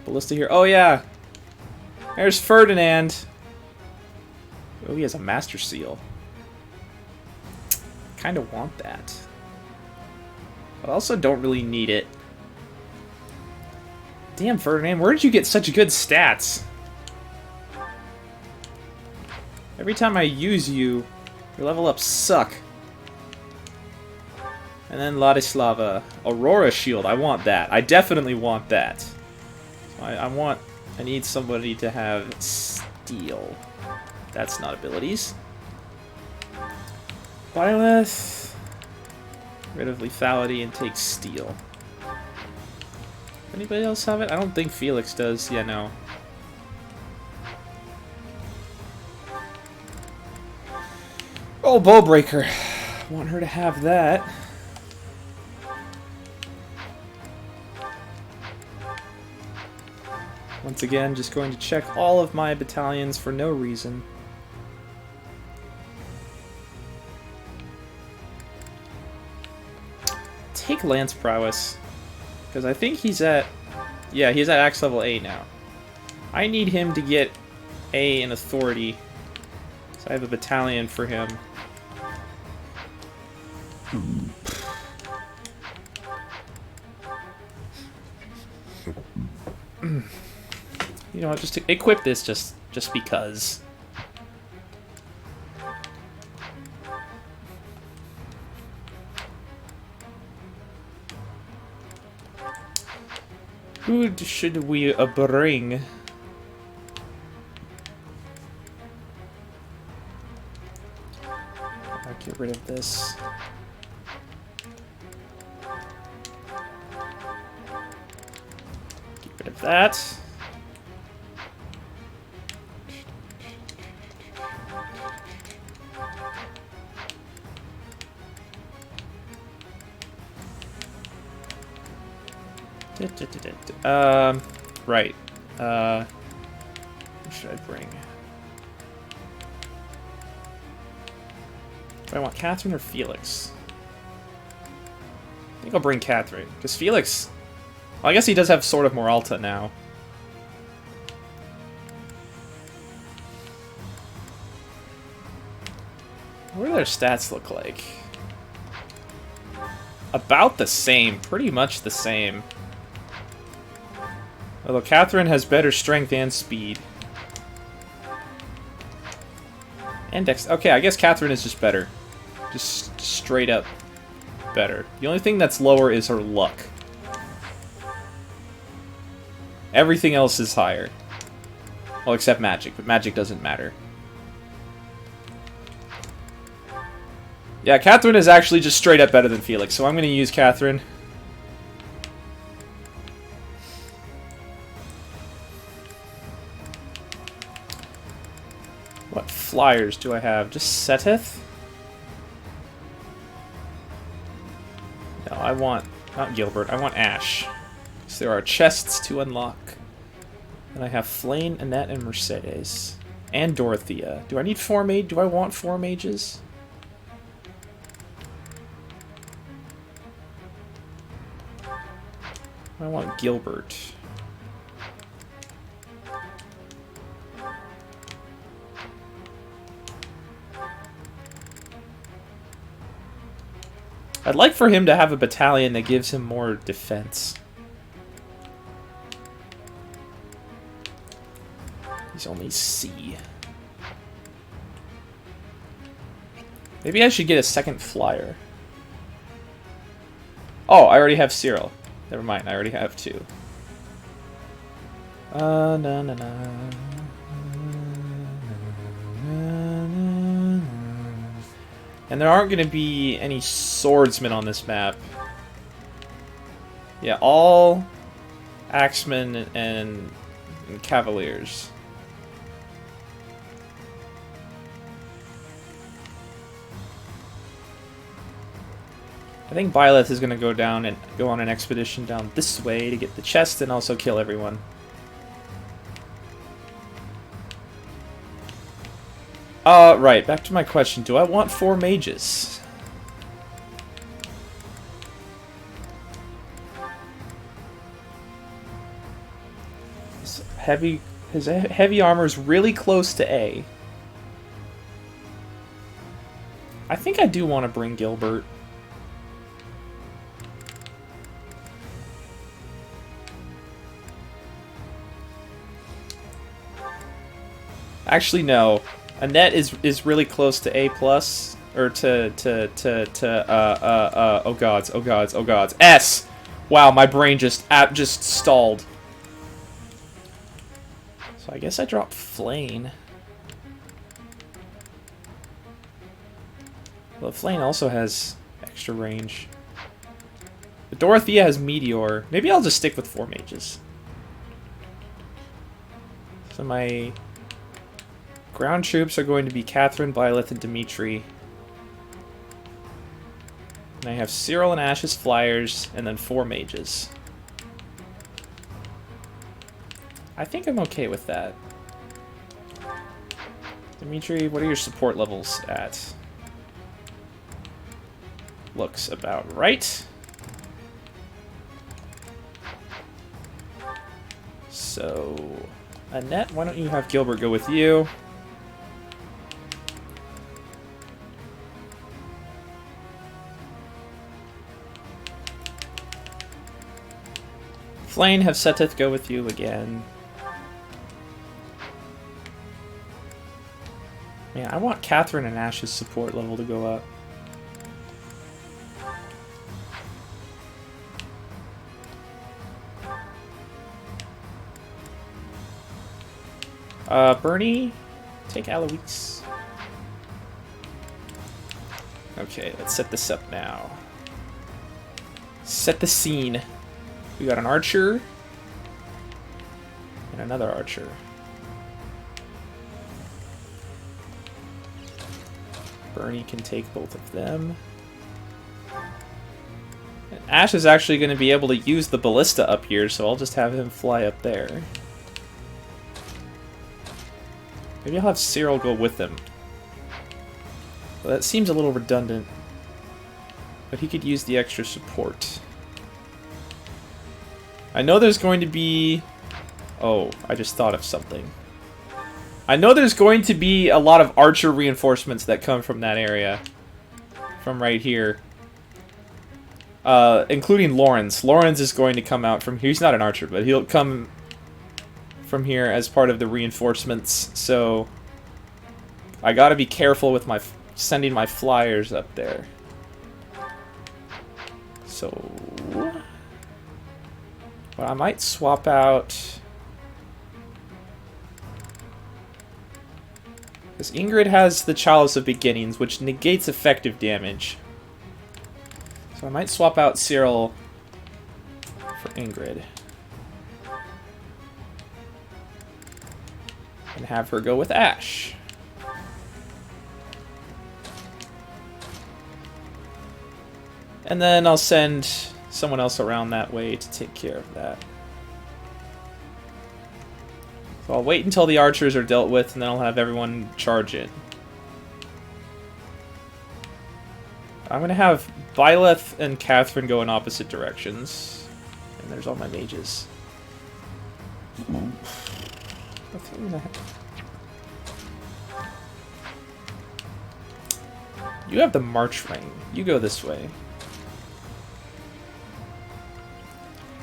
Ballista here. Oh, yeah. There's Ferdinand. Oh, he has a Master Seal. Kind of want that. But I also don't really need it. Damn, Ferdinand, where did you get such good stats? Every time I use you, your level ups suck. And then Ladislava. Aurora Shield, I want that. I definitely want that. So I need somebody to have Steel. That's not abilities. Byleth. Rid of lethality and take Steel. Anybody else have it? I don't think Felix does. Yeah, no. Oh, Bowbreaker. Want her to have that. Once again, just going to check all of my battalions for no reason. Take Lance Prowess. Because I think he's at... Yeah, he's at Axe level A now. I need him to get A in Authority. So I have a battalion for him. You know what, just to equip this just because. Who should we bring? I'll get rid of this. Get rid of that. Right. What should I bring? Do I want Catherine or Felix? I think I'll bring Catherine, because Felix... Well, I guess he does have Sword of Moralta now. What do their stats look like? About the same. Pretty much the same. Although Catherine has better strength and speed. And dex. Okay, I guess Catherine is just better. Just straight up better. The only thing that's lower is her luck. Everything else is higher. Well, except magic, but magic doesn't matter. Yeah, Catherine is actually just straight up better than Felix, so I'm going to use Catherine. What flyers do I have? Just Seteth? No, I want... not Gilbert, I want Ash. So there are chests to unlock. And I have Flame, Annette, and Mercedes. And Dorothea. Do I need 4 mages? Do I want 4 mages? I want Gilbert. I'd like for him to have a battalion that gives him more defense. He's only C. Maybe I should get a second flyer. Oh, I already have Cyril. Never mind, I already have 2. Na na na. And there aren't going to be any swordsmen on this map. Yeah, all axemen and cavaliers. I think Byleth is going to go down and go on an expedition down this way to get the chest and also kill everyone. Right, back to my question. Do I want 4 mages? His heavy armor is really close to A. I think I do want to bring Gilbert. Actually, no. Annette is really close to A+, or oh gods, S! Wow, my brain just stalled. So I guess I dropped Flane. Well, Flane also has extra range. But Dorothea has Meteor. Maybe I'll just stick with 4 mages. So my ground troops are going to be Catherine, Byleth, and Dimitri. And I have Cyril and Ash as flyers, and then 4 mages. I think I'm okay with that. Dimitri, what are your support levels at? Looks about right. So, Annette, why don't you have Gilbert go with you? Flane, have Seteth go with you again. Man, I want Catherine and Ash's support level to go up. Bernie, take Eloise. Okay, let's set this up now. Set the scene. We got an archer and another archer. Bernie can take both of them. And Ash is actually going to be able to use the ballista up here, so I'll just have him fly up there. Maybe I'll have Cyril go with him. Well, that seems a little redundant, but he could use the extra support. I know there's going to be... Oh, I just thought of something. I know there's going to be a lot of archer reinforcements that come from that area. From right here. Including Lorenz. Lorenz is going to come out from here. He's not an archer, but he'll come from here as part of the reinforcements. So, I gotta be careful with my sending my flyers up there. So... Well, I might swap out... Because Ingrid has the Chalice of Beginnings, which negates effective damage. So I might swap out Cyril for Ingrid. And have her go with Ash. And then I'll send someone else around that way to take care of that. So I'll wait until the archers are dealt with, and then I'll have everyone charge in. I'm going to have Byleth and Catherine go in opposite directions. And there's all my mages. You have the march ring. You go this way.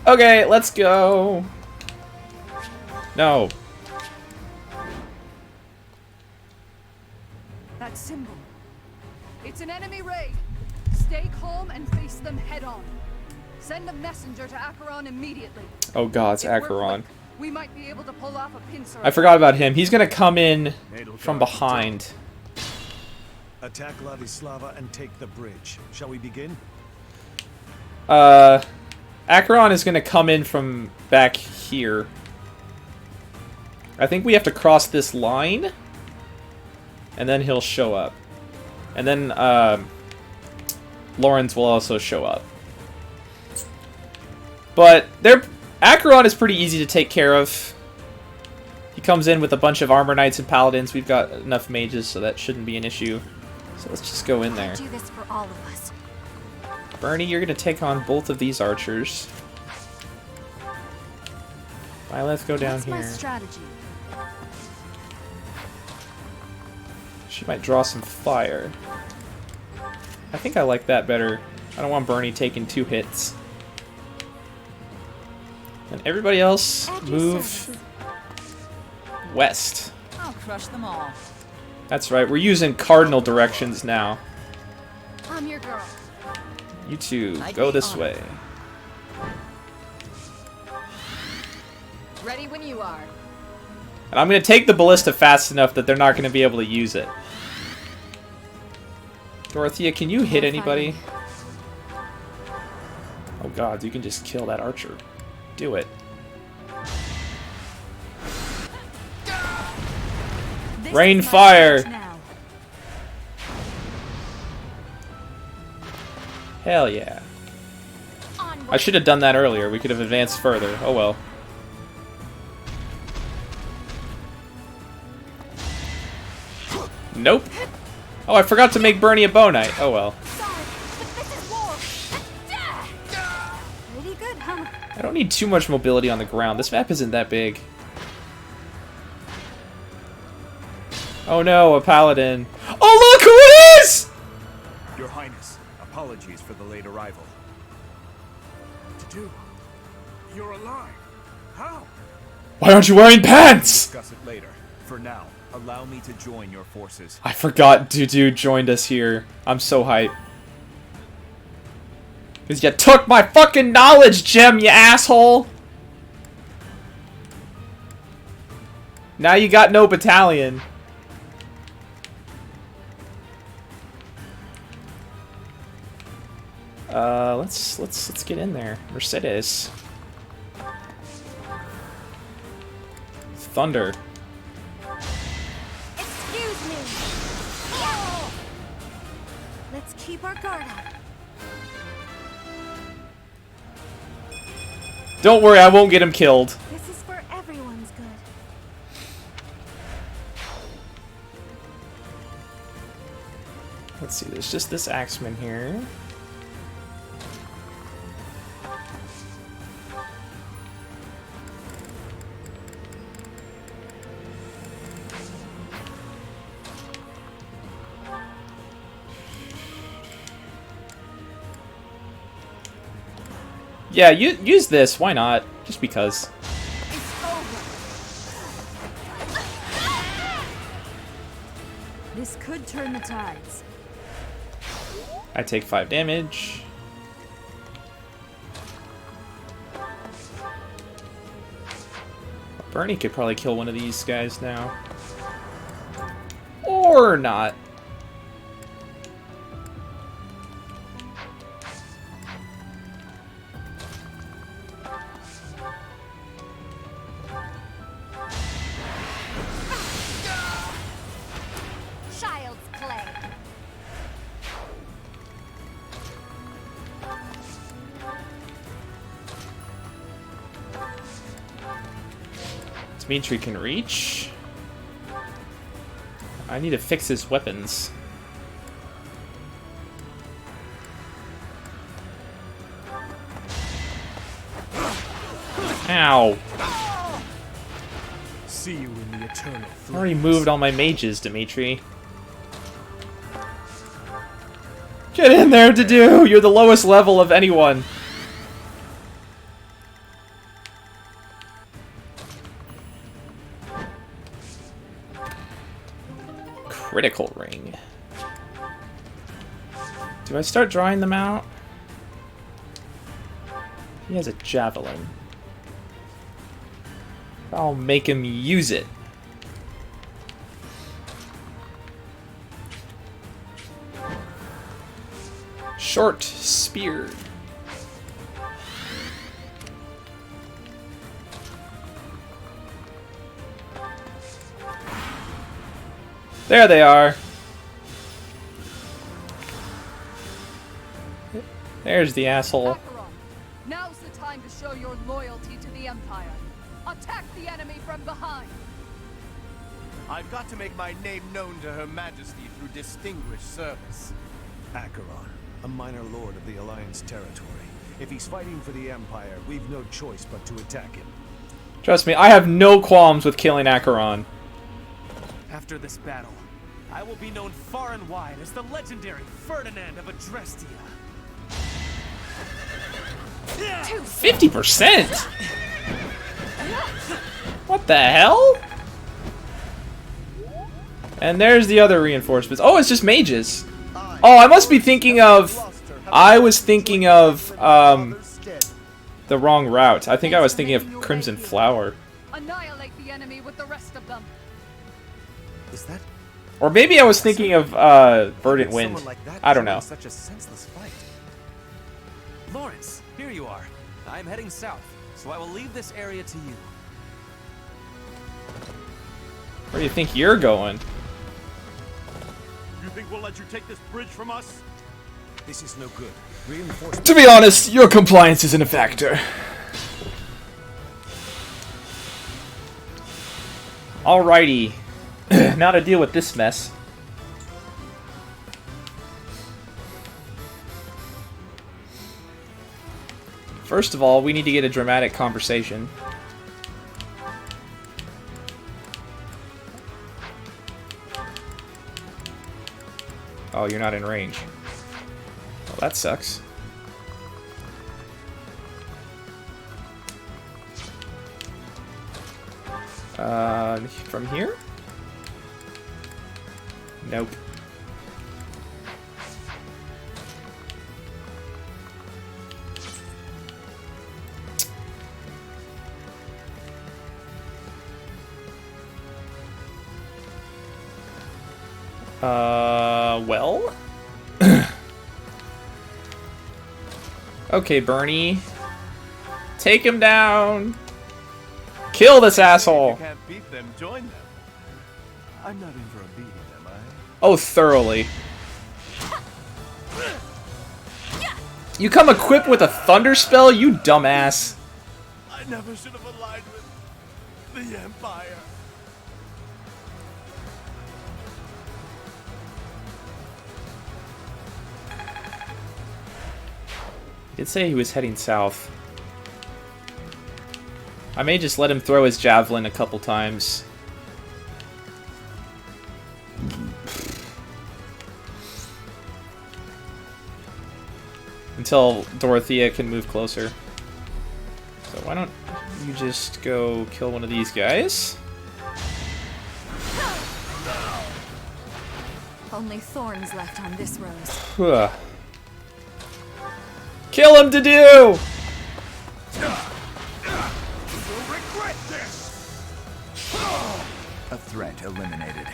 Okay, let's go. No. That symbol. It's an enemy raid. Stay calm and face them head on. Send a messenger to Acheron immediately. Oh god, it's Acheron. We might be able to pull off a pincer. I forgot about him. He's gonna come in from behind. Attack Ladislava and take the bridge. Shall we begin? Acheron is going to come in from back here. I think we have to cross this line, and then he'll show up. And then Lorenz will also show up. But Acheron is pretty easy to take care of. He comes in with a bunch of armor knights and paladins. We've got enough mages, so that shouldn't be an issue. So let's just go in there. Do this for all of us. Bernie, you're going to take on both of these archers. Alright, let's go down here. What's my strategy? She might draw some fire. I think I like that better. I don't want Bernie taking 2 hits. And everybody else move west. I'll crush them all. That's right, we're using cardinal directions now. I'm your girl. You two, go this way. Ready when you are. And I'm going to take the ballista fast enough that they're not going to be able to use it. Dorothea, can you hit anybody? Oh god, you can just kill that archer. Do it. Rain fire! Hell yeah. I should have done that earlier. We could have advanced further. Oh well. Nope. Oh, I forgot to make Bernie a bow knight. Oh well. Pretty good, huh? I don't need too much mobility on the ground. This map isn't that big. Oh no, a paladin. Oh look who it is! Your Highness, apologies for the late arrival. To do? You're alive. How? Why aren't you wearing pants? Discuss it later. For now, allow me to join your forces. I forgot Dudu joined us here. I'm so hyped. Cause you took my fucking knowledge gem, you asshole! Now you got no battalion. Let's get in there. Mercedes. Thunder. Excuse me. Oh. Let's keep our guard up. Don't worry, I won't get him killed. This is for everyone's good. Let's see, there's just this axeman here. Yeah, use this. Why not? Just because. This could turn the tides. I take 5 damage. Bernie could probably kill one of these guys now. Or not. Child's play. Dmitri can reach. I need to fix his weapons. Ow. See you in the eternal I already moved all my mages, Dmitri. Get in there, Dudu! You're the lowest level of anyone. Critical ring. Do I start drawing them out? He has a javelin. I'll make him use it. Short spear. There they are. There's the asshole. Acheron, now's the time to show your loyalty to the Empire. Attack the enemy from behind. I've got to make my name known to Her Majesty through distinguished service. Acheron, a minor lord of the Alliance territory. If he's fighting for the Empire, we've no choice but to attack him. Trust me, I have no qualms with killing Acheron. After this battle, I will be known far and wide as the legendary Ferdinand of Adrestia. 50%? What the hell? And there's the other reinforcements. Oh, it's just mages. Oh, I must be thinking of... I was thinking of, the wrong route. I think I was thinking of Crimson Flower. Annihilate the enemy with the rest of them. Is that... Or maybe I was thinking of, Verdant Wind. I don't know. Such a senseless fight. Lorenz, here you are. I'm heading south, so I will leave this area to you. Where do you think you're going? You think we'll let you take this bridge from us? This is no good. Reinforcements... To be honest, your compliance isn't a factor. Alrighty. Now to deal with this mess. First of all, we need to get a dramatic conversation. Oh, you're not in range. Well, that sucks. From here? Nope. Well? Okay, Bernie. Take him down! Kill this asshole! You can't beat them, join them. I'm not in for a beating, am I? Oh, thoroughly. You come equipped with a thunder spell, you dumbass. I never should have aligned with the Empire. He did say he was heading south. I may just let him throw his javelin a couple times. Until Dorothea can move closer. So why don't you just go kill one of these guys? Only thorns left on this rose. Kill him, Dedue! A threat eliminated.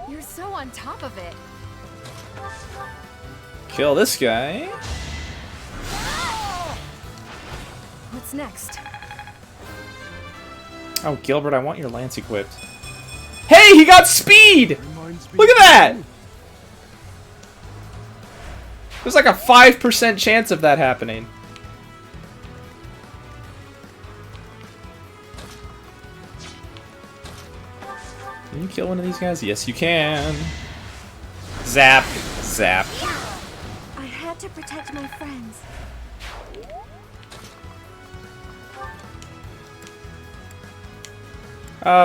You're so on top of it. Kill this guy. What's next? Oh, Gilbert, I want your lance equipped. Hey, he got speed! Look at that! There's like a 5% chance of that happening. Can you kill one of these guys? Yes, you can. Zap. Zap. I had to protect my friends.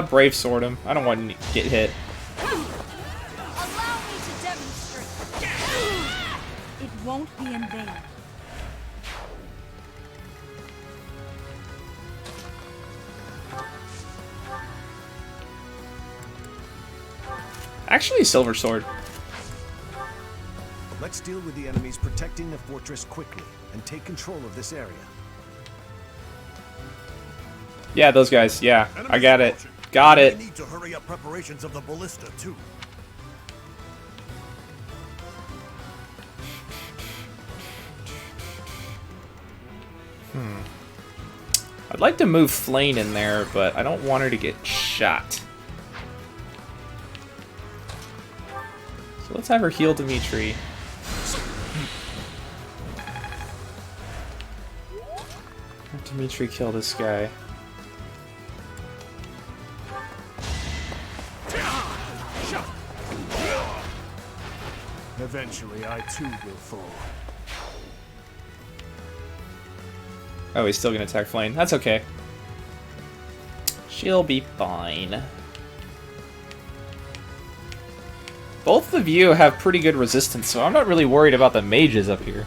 Brave sword him. I don't want to get hit. Allow me to demonstrate. It won't be in vain. Actually, silver sword. Let's deal with the enemies protecting the fortress quickly and take control of this area. Yeah, those guys. Yeah, I got it. Got it. We need to hurry up preparations of the ballista too. I'd like to move Flane in there, but I don't want her to get shot. So let's have her heal Dimitri. Have Dimitri kill this guy. Eventually, I too will fall. Oh, he's still gonna attack Flane. That's okay. She'll be fine. Both of you have pretty good resistance, so I'm not really worried about the mages up here.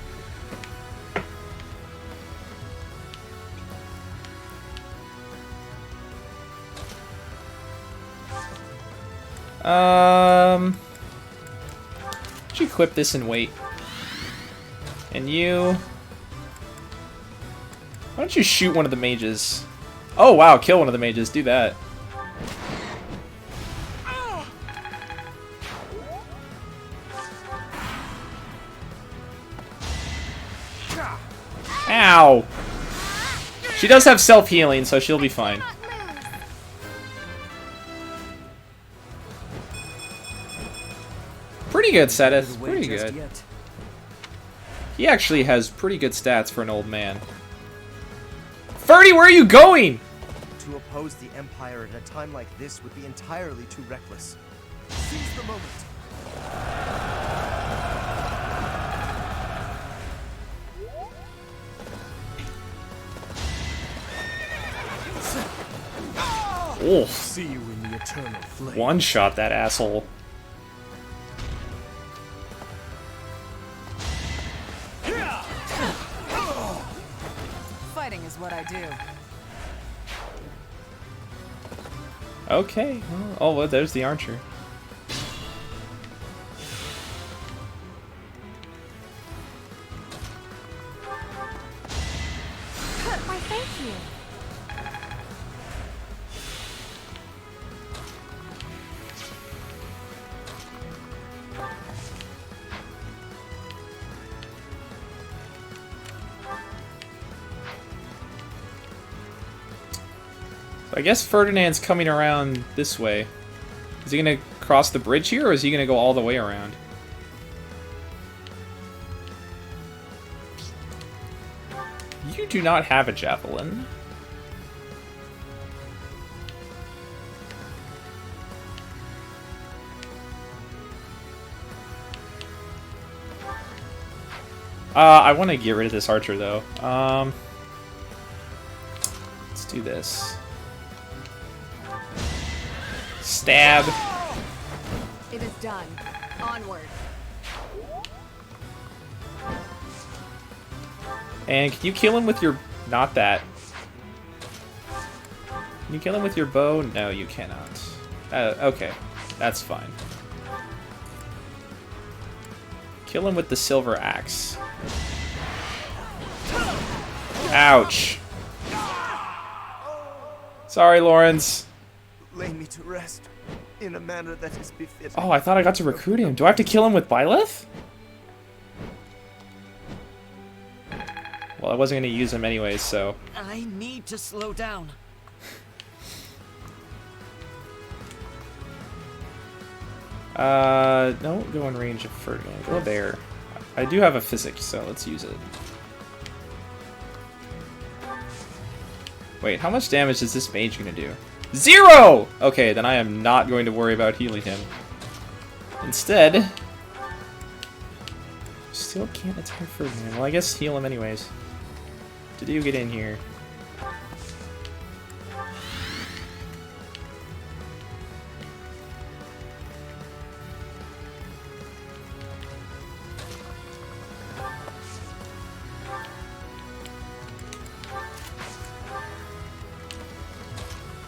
Let's equip this and wait. And you... Why don't you shoot one of the mages? Oh wow, kill one of the mages, do that. Ow! She does have self-healing, so she'll be fine. Pretty good, Seth. Pretty good. He actually has pretty good stats for an old man. Ferdie, where are you going? To oppose the Empire at a time like this would be entirely too reckless. Seize the moment. Oh. See you in the eternal flame. One shot that asshole. Fighting is what I do. Okay. Oh, well, there's the archer. Why, thank you. I guess Ferdinand's coming around this way. Is he gonna cross the bridge here, or is he gonna go all the way around? You do not have a javelin. I want to get rid of this archer, though. Let's do this. Stab. It is done. Onward. And can you kill him with your... Not that. Can you kill him with your bow? No, you cannot. Okay. That's fine. Kill him with the silver axe. Ouch. Sorry, Lorenz. Lay me to rest in a manner that is befitting. Oh, I thought I got to recruit him. Do I have to kill him with Byleth? Well, I wasn't going to use him anyways, so... I need to slow down. Don't go in range of Ferdinand. Go there. I do have a physic, so let's use it. Wait, how much damage is this mage going to do? 0! Okay, then I am not going to worry about healing him. Instead... Still can't attack Ferdinand. Well, I guess heal him anyways. Did you get in here?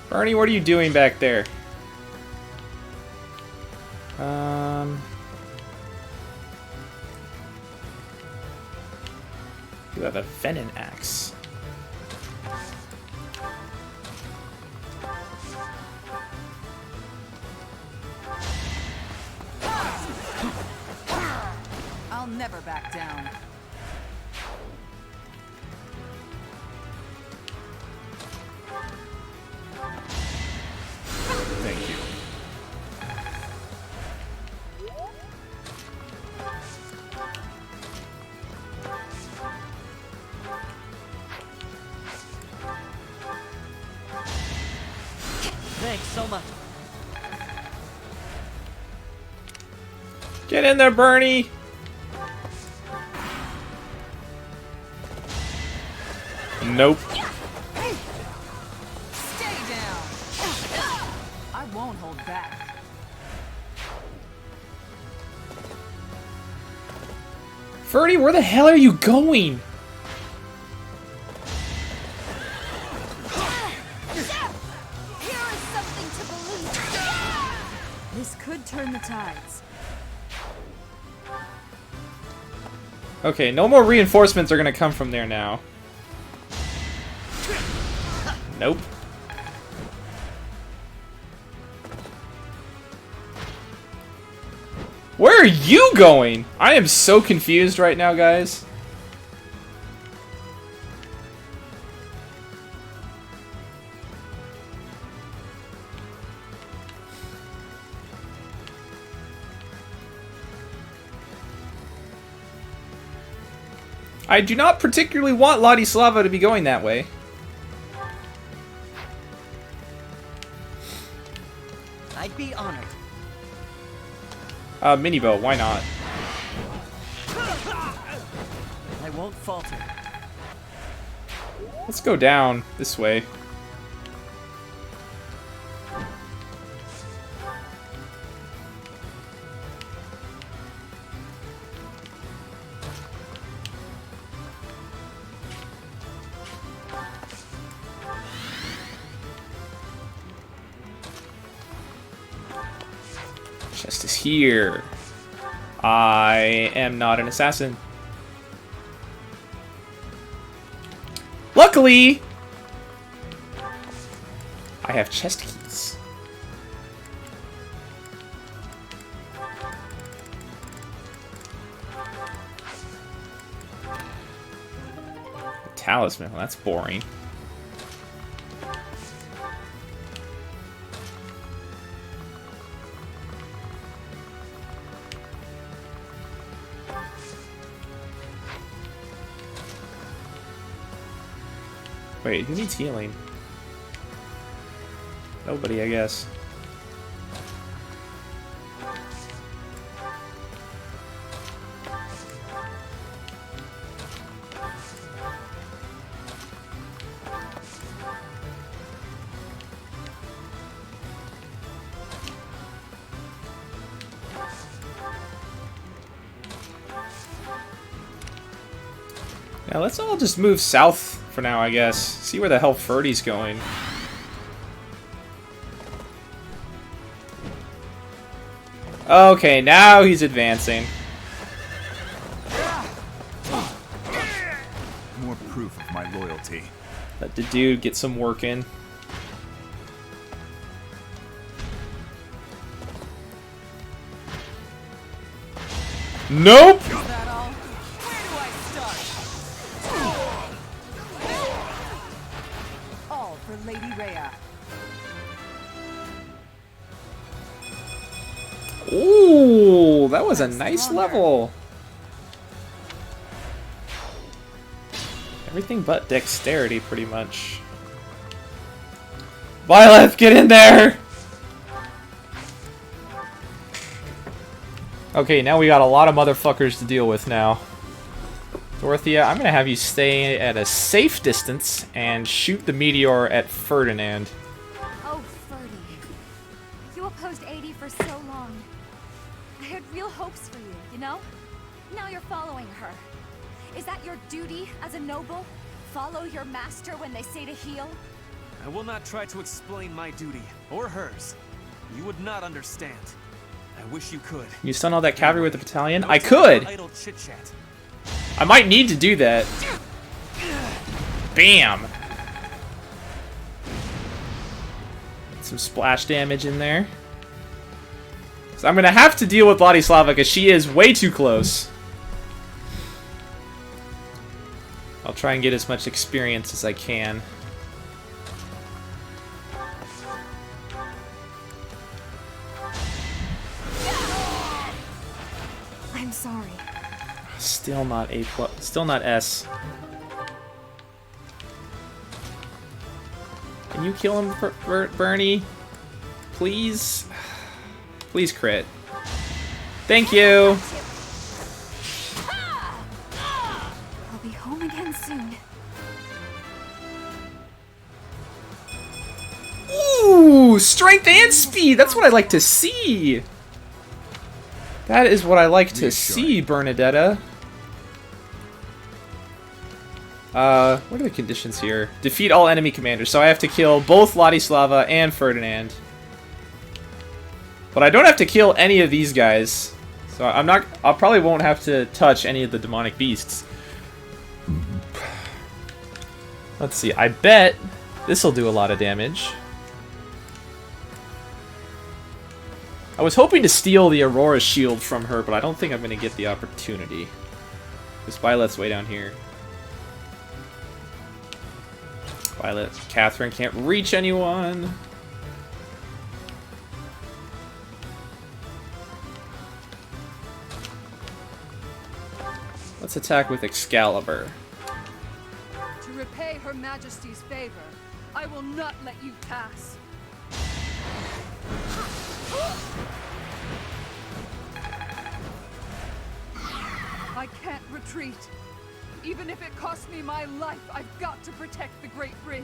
Barney, what are you doing back there? You have a venom axe. I'll never back down. Thanks so much. Get in there, Bernie! Nope. Stay down. I won't hold back. Ferdie, where the hell are you going? Here is something to believe. This could turn the tides. Okay, no more reinforcements are gonna come from there now. Nope. Where are you going? I am so confused right now, guys. I do not particularly want Ladislava to be going that way. I'd be honored. Mini bow, why not? I won't falter. Let's go down this way. Chest is here. I am not an assassin. Luckily, I have chest keys. Talisman, well, that's boring. Wait, who needs healing? Nobody, I guess. Now let's all just move south for now, I guess. See where the hell Ferdie's going. Okay, now he's advancing. More proof of my loyalty. Let the dude get some work in. Nope! Is that all? Where do I start? All for Lady Rhea. Ooh, that was a nice level. Everything but dexterity, pretty much. Violet, get in there! Okay, now we got a lot of motherfuckers to deal with now. Dorothea, I'm gonna have you stay at a safe distance and shoot the meteor at Ferdinand. Oh, Ferdie. You opposed 80 for so long. I had real hopes for you, you know? Now you're following her. Is that your duty as a noble? Follow your master when they say to heal? I will not try to explain my duty, or hers. You would not understand. I wish you could. You stun all that cavalry with the battalion? I could! Idle chit-chat. I might need to do that. Bam! Some splash damage in there. So I'm gonna have to deal with Ladislava because she is way too close. I'll try and get as much experience as I can. I'm sorry. Still not A+, still not S. Can you kill him, Bernie? please. Please crit. Thank you. I'll be home again soon. Ooh, strength and speed. That's what I like to see. That is what I like to see, Bernadetta. What are the conditions here? Defeat all enemy commanders. So I have to kill both Ladislava and Ferdinand. But I don't have to kill any of these guys. So I probably won't have to touch any of the demonic beasts. Let's see. I bet this will do a lot of damage. I was hoping to steal the Aurora shield from her, but I don't think I'm going to get the opportunity. Because Violet's way down here. Violet, Catherine can't reach anyone. Let's attack with Excalibur. To repay Her Majesty's favor, I will not let you pass. I can't retreat. Even if it costs me my life, I've got to protect the Great Bridge.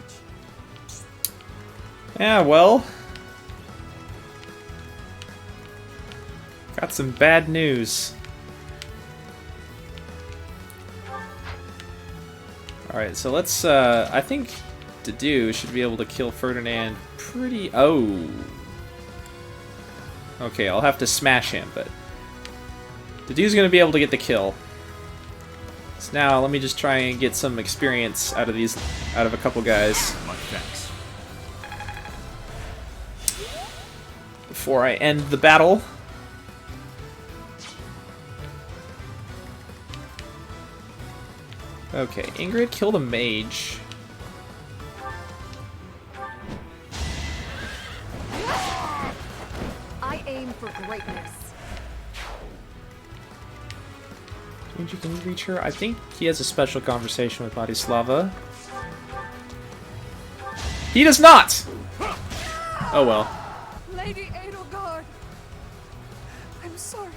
Yeah, well. Got some bad news. Alright, so let's, I think Dedue should be able to kill Ferdinand pretty... Oh. Okay, I'll have to smash him, but... Dedue's gonna be able to get the kill. So now, let me just try and get some experience out of a couple guys. Before I end the battle. Okay, Ingrid killed a mage. I aim for greatness. Angel, can you reach her? I think he has a special conversation with Ladislava. He does not! Oh well. Lady Edelgard, I'm sorry.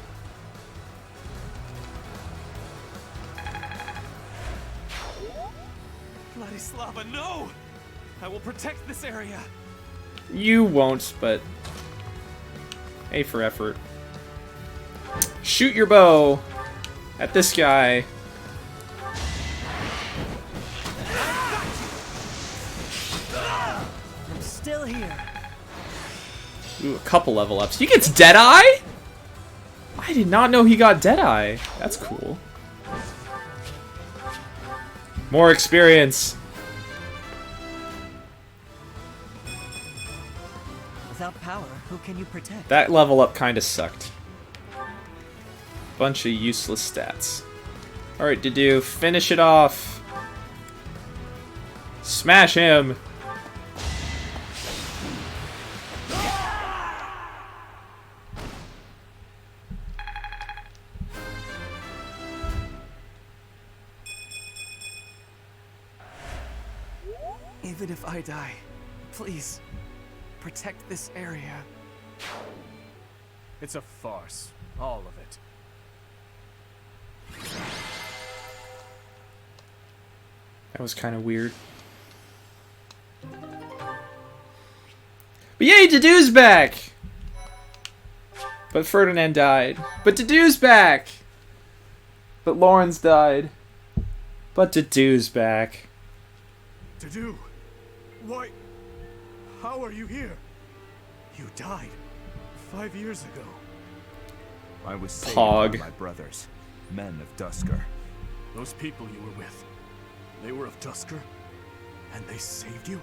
Ladislava, no! I will protect this area. You won't, but... A for effort. Shoot your bow! At this guy. I'm still here. Ooh, a couple level ups. He gets Deadeye? I did not know he got Deadeye. That's cool. More experience. Without power, who can you protect? That level up kind of sucked. Bunch of useless stats. Alright, Dedue, finish it off. Smash him. Even if I die, please, protect this area. It's a farce, all of it. That was kind of weird. But yay, Dedue's back! But Ferdinand died. But Dedue's back! But Lorenz died. But Dedue's back. Dedue, why? How are you here? You died 5 years ago. I was saved Pog. by my brothers, men of Dusker. Those people you were with, they were of Dusker? And they saved you?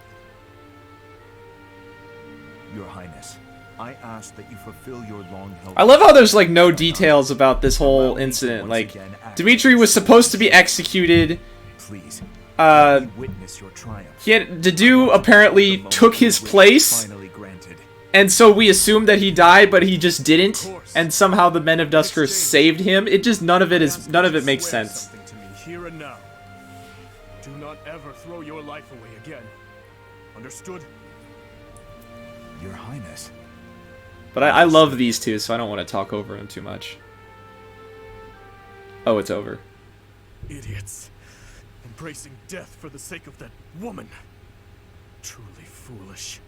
Your Highness, I ask that you fulfill your long-held... I love how there's like no details about this whole incident. Like, Dimitri was supposed to be executed. Please, witness your triumph. Dedue apparently took his place. And so we assumed that he died, but he just didn't. And somehow the Men of Dusker saved him. It just none of it makes sense. To me here and now. Do not ever throw your life away again. Understood? Your Highness. But I love these two, so I don't want to talk over them too much. Oh, it's over. Idiots. Embracing death for the sake of that woman. Truly foolish.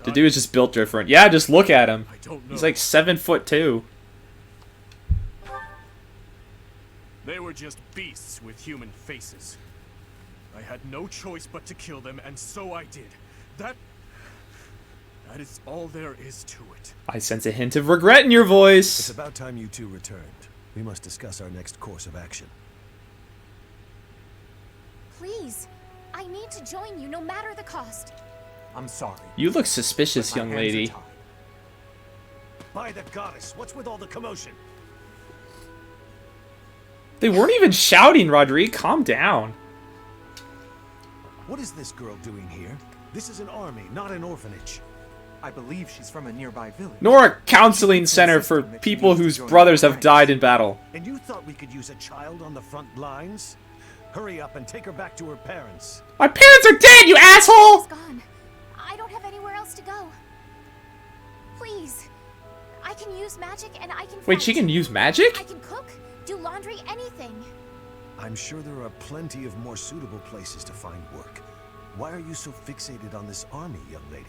The dude is just built different. Yeah, just look at him. He's like 7'2". They were just beasts with human faces. I had no choice but to kill them, and so I did. That is all there is to it. I sense a hint of regret in your voice. It's about time you two returned. We must discuss our next course of action. Please, I need to join you no matter the cost. I'm sorry. You look suspicious, young lady. By the goddess, what's with all the commotion? They weren't even shouting, Rodrigue. Calm down. What is this girl doing here? This is an army, not an orphanage. I believe she's from a nearby village. Nor a counseling center for people whose brothers have died in battle. And you thought we could use a child on the front lines? Hurry up and take her back to her parents. My parents are dead, you asshole! She's gone. I don't have anywhere else to go. Please. I can use magic and I can Wait, fight. she can use magic? I can cook, do laundry, anything. I'm sure there are plenty of more suitable places to find work. Why are you so fixated on this army, young lady?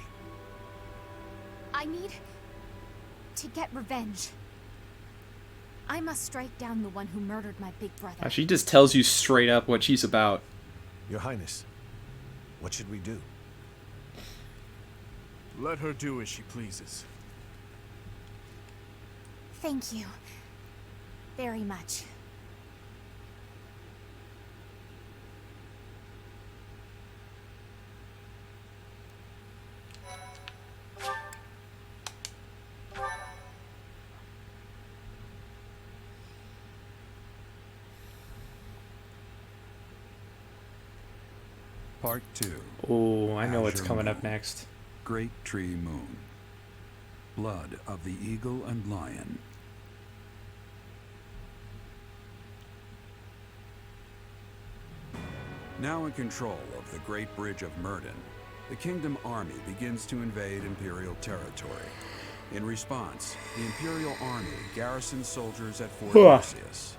I need to get revenge. I must strike down the one who murdered my big brother. Now, she just tells you straight up what she's about. Your Highness, what should we do? Let her do as she pleases. Thank you. Very much. Part 2. Oh, I know what's Azure coming Moon. up next. Great Tree Moon. Blood of the Eagle and Lion. Now in control of the Great Bridge of Murden, the Kingdom Army begins to invade Imperial territory. In response, the Imperial Army garrisons soldiers at Fort Huh. Lucius.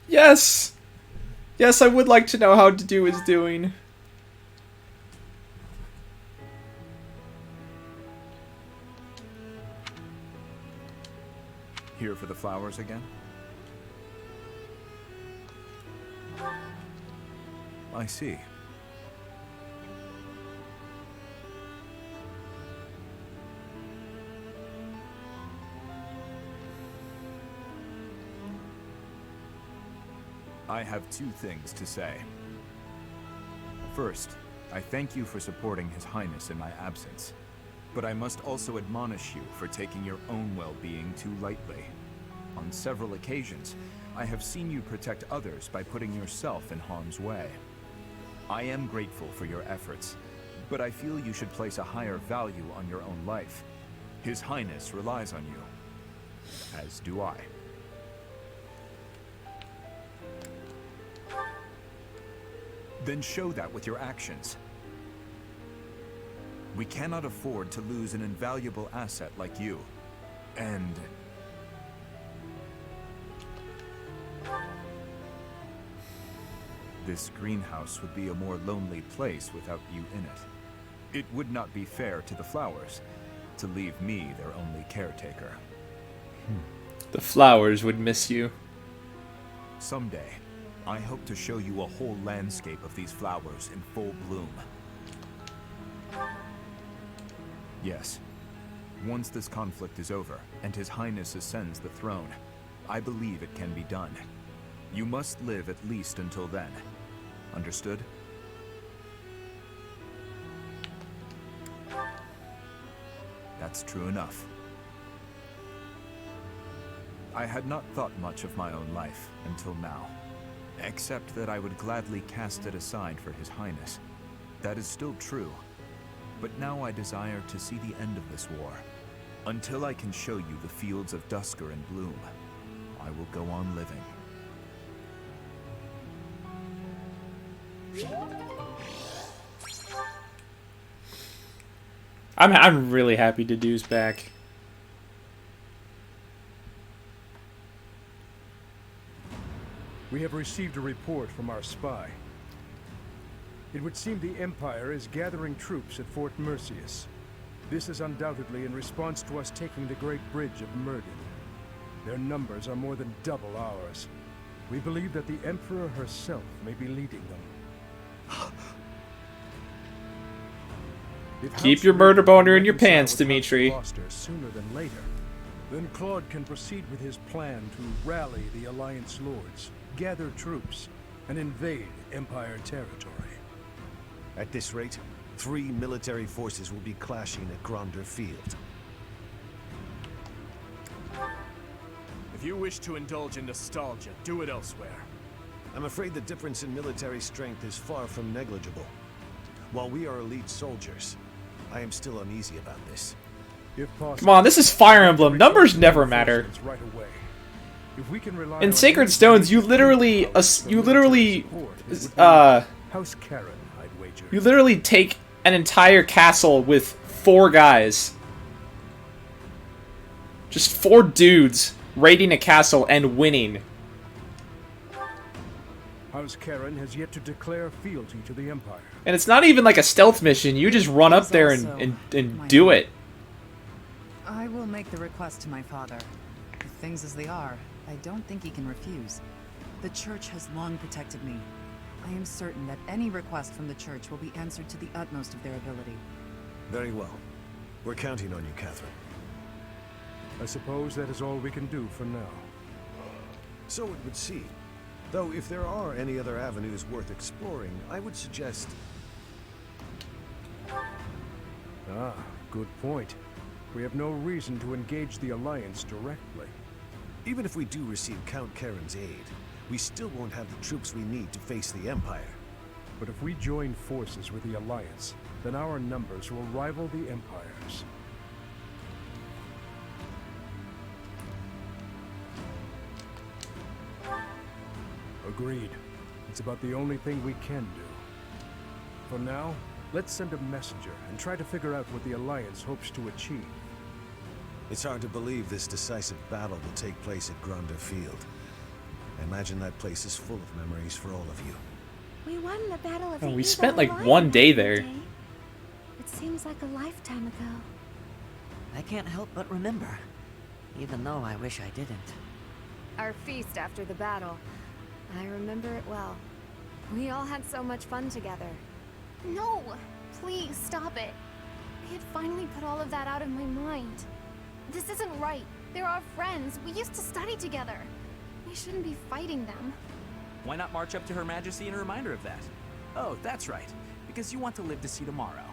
Yes! Yes, I would like to know how Dedu is doing. Here for the flowers again? I see. I have two things to say. First, I thank you for supporting His Highness in my absence, but I must also admonish you for taking your own well-being too lightly. On several occasions, I have seen you protect others by putting yourself in harm's way. I am grateful for your efforts, but I feel you should place a higher value on your own life. His Highness relies on you, as do I. Then show that with your actions. We cannot afford to lose an invaluable asset like you. And this greenhouse would be a more lonely place without you in it. It would not be fair to the flowers to leave me their only caretaker. The flowers would miss you. Someday, I hope to show you a whole landscape of these flowers in full bloom. Yes, once this conflict is over and His Highness ascends the throne, I believe it can be done. You must live at least until then. Understood? That's true enough. I had not thought much of my own life until now, except that I would gladly cast it aside for His Highness. That is still true, but now I desire to see the end of this war. Until I can show you the fields of Dusker and Bloom, I will go on living. I'm really happy Dedue's back. We have received a report from our spy. It would seem the Empire is gathering troops at Fort Merceus. This is undoubtedly in response to us taking the Great Bridge of Murden. Their numbers are more than double ours. We believe that the Emperor herself may be leading them. Keep your murder boner in your pants, Dimitri. Sooner than later, then Claude can proceed with his plan to rally the Alliance Lords, gather troops, and invade Empire territory. At this rate, 3 military forces will be clashing at Gronder Field. If you wish to indulge in nostalgia, do it elsewhere. I'm afraid the difference in military strength is far from negligible. While we are elite soldiers, I am still uneasy about this. Come on, this is Fire Emblem. Numbers never matter. Right away. If we can rely In on Sacred Stones, you literally House Karen, I'd wager. you literally take an entire castle with 4 guys. Just 4 dudes raiding a castle and winning. House Karen has yet to declare fealty to the Empire. And it's not even like a stealth mission. You just run up there and do it. I will make the request to my father. With things as they are, I don't think he can refuse. The Church has long protected me. I am certain that any request from the Church will be answered to the utmost of their ability. Very well. We're counting on you, Catherine. I suppose that is all we can do for now. So it would seem. Though if there are any other avenues worth exploring, I would suggest... Ah, good point. We have no reason to engage the Alliance directly. Even if we do receive Count Karen's aid, we still won't have the troops we need to face the Empire. But if we join forces with the Alliance, then our numbers will rival the Empire's. Agreed. It's about the only thing we can do. For now, let's send a messenger and try to figure out what the Alliance hopes to achieve. It's hard to believe this decisive battle will take place at Gronder Field. I imagine that place is full of memories for all of you. We won the Battle of Oh, the we Eagle spent like Lion 1 day that there. day. It seems like a lifetime ago. I can't help but remember, even though I wish I didn't. Our feast after the battle. I remember it well. We all had so much fun together. No! Please, stop it. I had finally put all of that out of my mind. This isn't right. They're our friends. We used to study together. We shouldn't be fighting them. Why not march up to Her Majesty in a reminder of that? Oh, that's right. Because you want to live to see tomorrow.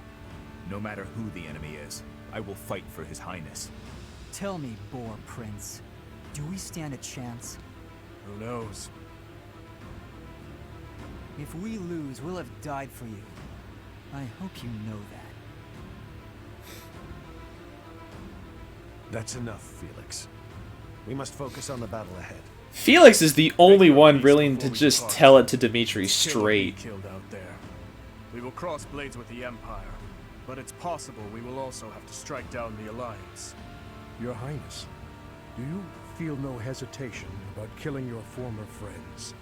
No matter who the enemy is, I will fight for His Highness. Tell me, Boar Prince, do we stand a chance? Who knows? If we lose, we'll have died for you. I hope you know that. That's enough, Felix. We must focus on the battle ahead. Felix is the only one willing to just tell it to Dimitri straight. Killed out there. We will cross blades with the Empire, but it's possible we will also have to strike down the Alliance. Your Highness, do you feel no hesitation about killing your former friends?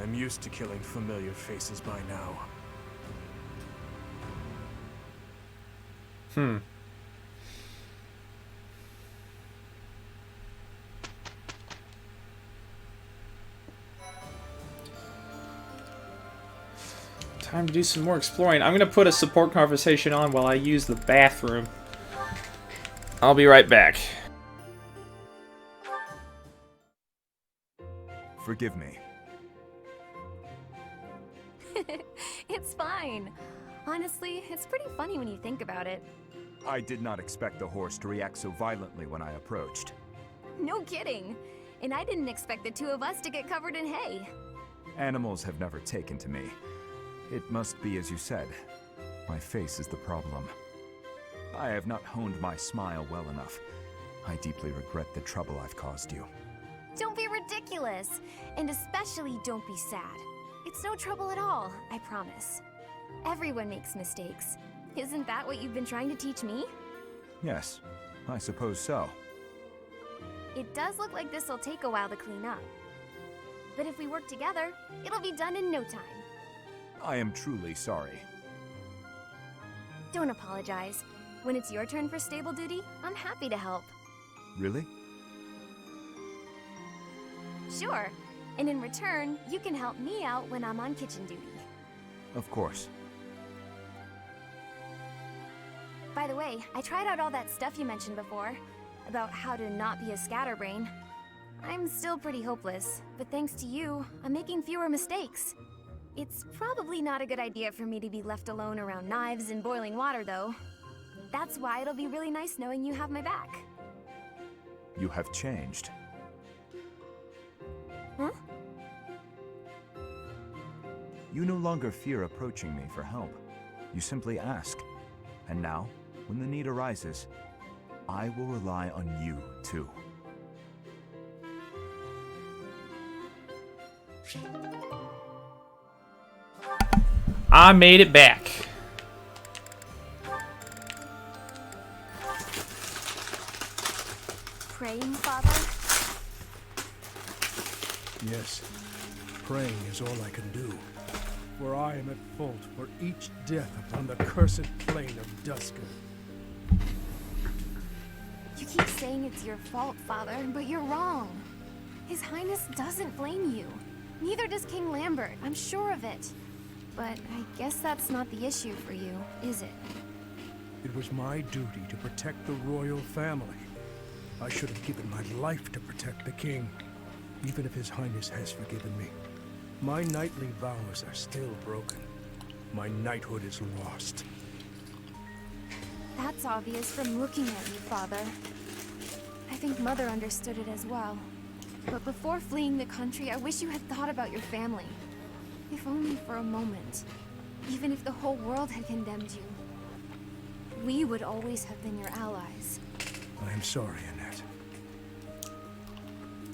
I'm used to killing familiar faces by now. Time to do some more exploring. I'm gonna put a support conversation on while I use the bathroom. I'll be right back. Forgive me. fine. Honestly, it's pretty funny when you think about it. I did not expect the horse to react so violently when I approached. No kidding. And I didn't expect the two of us to get covered in hay. Animals have never taken to me. It must be as you said. My face is the problem. I have not honed my smile well enough. I deeply regret the trouble I've caused you. Don't be ridiculous. And especially don't be sad. It's no trouble at all, I promise. Everyone makes mistakes. Isn't that what you've been trying to teach me? Yes, I suppose so. It does look like this will take a while to clean up. But if we work together, it'll be done in no time. I am truly sorry. Don't apologize. When it's your turn for stable duty, I'm happy to help. Really? Sure. And in return, you can help me out when I'm on kitchen duty. Of course. By the way, I tried out all that stuff you mentioned before, about how to not be a scatterbrain. I'm still pretty hopeless, but thanks to you, I'm making fewer mistakes. It's probably not a good idea for me to be left alone around knives and boiling water, though. That's why it'll be really nice knowing you have my back. You have changed. Huh? You no longer fear approaching me for help. You simply ask. And now, when the need arises, I will rely on you, too. I made it back. Praying, Father? Yes, praying is all I can do. For I am at fault for each death upon the cursed plain of Dusker. You keep saying it's your fault, Father, but you're wrong. His Highness doesn't blame you. Neither does King Lambert, I'm sure of it. But I guess that's not the issue for you, is it? It was my duty to protect the royal family. I should have given my life to protect the king, even if His Highness has forgiven me. My knightly vows are still broken. My knighthood is lost. That's obvious from looking at you, Father. I think Mother understood it as well. But before fleeing the country, I wish you had thought about your family. If only for a moment. Even if the whole world had condemned you. We would always have been your allies. I am sorry, Annette.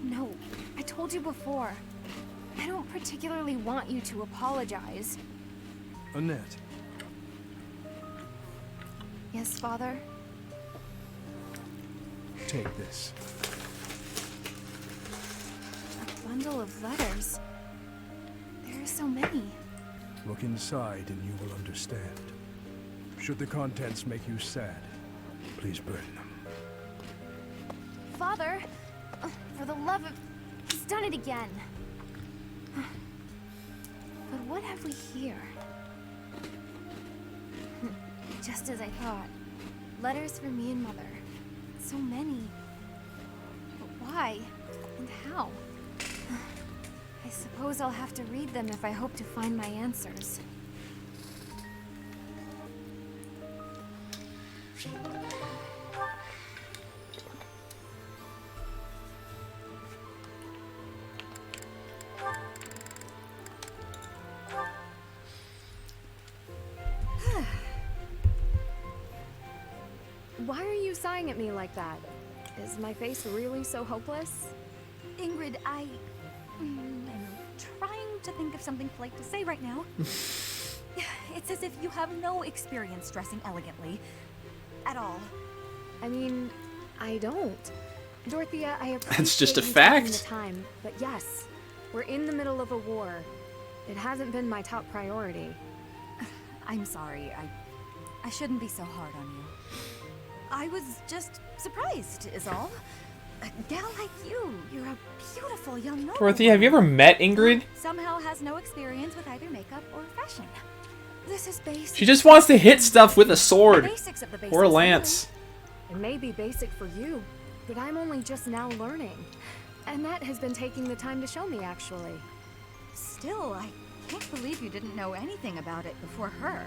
No, I told you before. I don't particularly want you to apologize. Annette. Yes, Father? Take this. A bundle of letters. There are so many. Look inside and you will understand. Should the contents make you sad, please burn them. Father! For the love of... He's done it again. But what have we here? Just as I thought. Letters for me and Mother. So many. But why? And how? I suppose I'll have to read them if I hope to find my answers. Why are you sighing at me like that? Is my face really so hopeless? Ingrid, I am trying to think of something polite to say right now. It's as if you have no experience dressing elegantly. At all. I mean, I don't. Dorothea, I appreciate That's just a you fact. taking the time, but yes, we're in the middle of a war. It hasn't been my top priority. I'm sorry. I shouldn't be so hard on you. I was just surprised, is all. A gal like you, you're a beautiful young nobleman. Dorothy, have you ever met Ingrid? Somehow has no experience with either makeup or fashion. This is basic. She just wants to hit stuff with a sword. Basics of the basics. Or a lance. It may be basic for you, but I'm only just now learning. Annette has been taking the time to show me, actually. Still, I Can't believe you didn't know anything about it before her.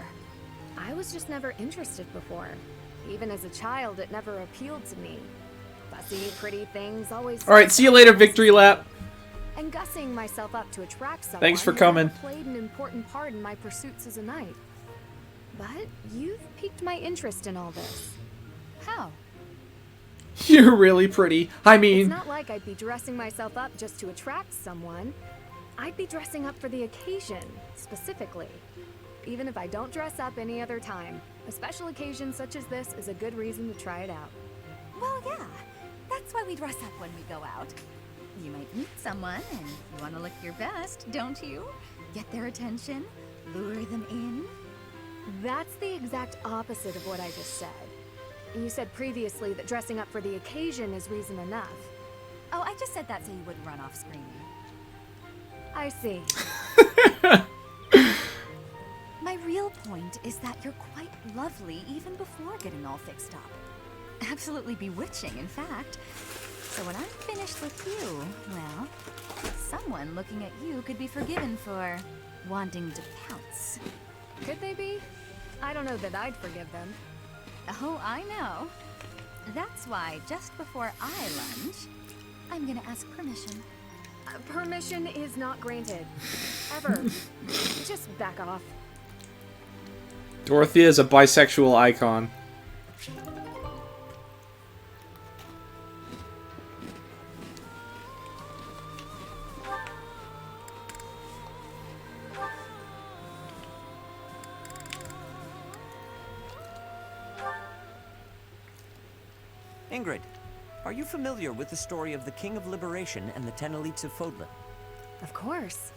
I was just never interested before. Even as a child, it never appealed to me. Fussy, pretty things always... Alright, see you later, Victory Lap. And gussing myself up to attract someone Thanks for has coming. never played an important part in my pursuits as a knight. But you've piqued my interest in all this. How? You're really pretty. I mean... It's not like I'd be dressing myself up just to attract someone. I'd be dressing up for the occasion, specifically. Even if I don't dress up any other time, a special occasion such as this is a good reason to try it out. Well, yeah. That's why we dress up when we go out. You might meet someone, and you want to look your best, don't you? Get their attention, lure them in. That's the exact opposite of what I just said. You said previously that dressing up for the occasion is reason enough. Oh, I just said that so you wouldn't run off screaming. I see. My real point is that you're quite lovely even before getting all fixed up. Absolutely bewitching, in fact. So when I'm finished with you, well, someone looking at you could be forgiven for wanting to pounce. Could they be? I don't know that I'd forgive them. Oh, I know. That's why just before I lunge, I'm gonna ask permission. Permission is not granted. Ever. Just back off. Dorothea is a bisexual icon. Ingrid, are you familiar with the story of the King of Liberation and the 10 elites of Fodlan? Of course.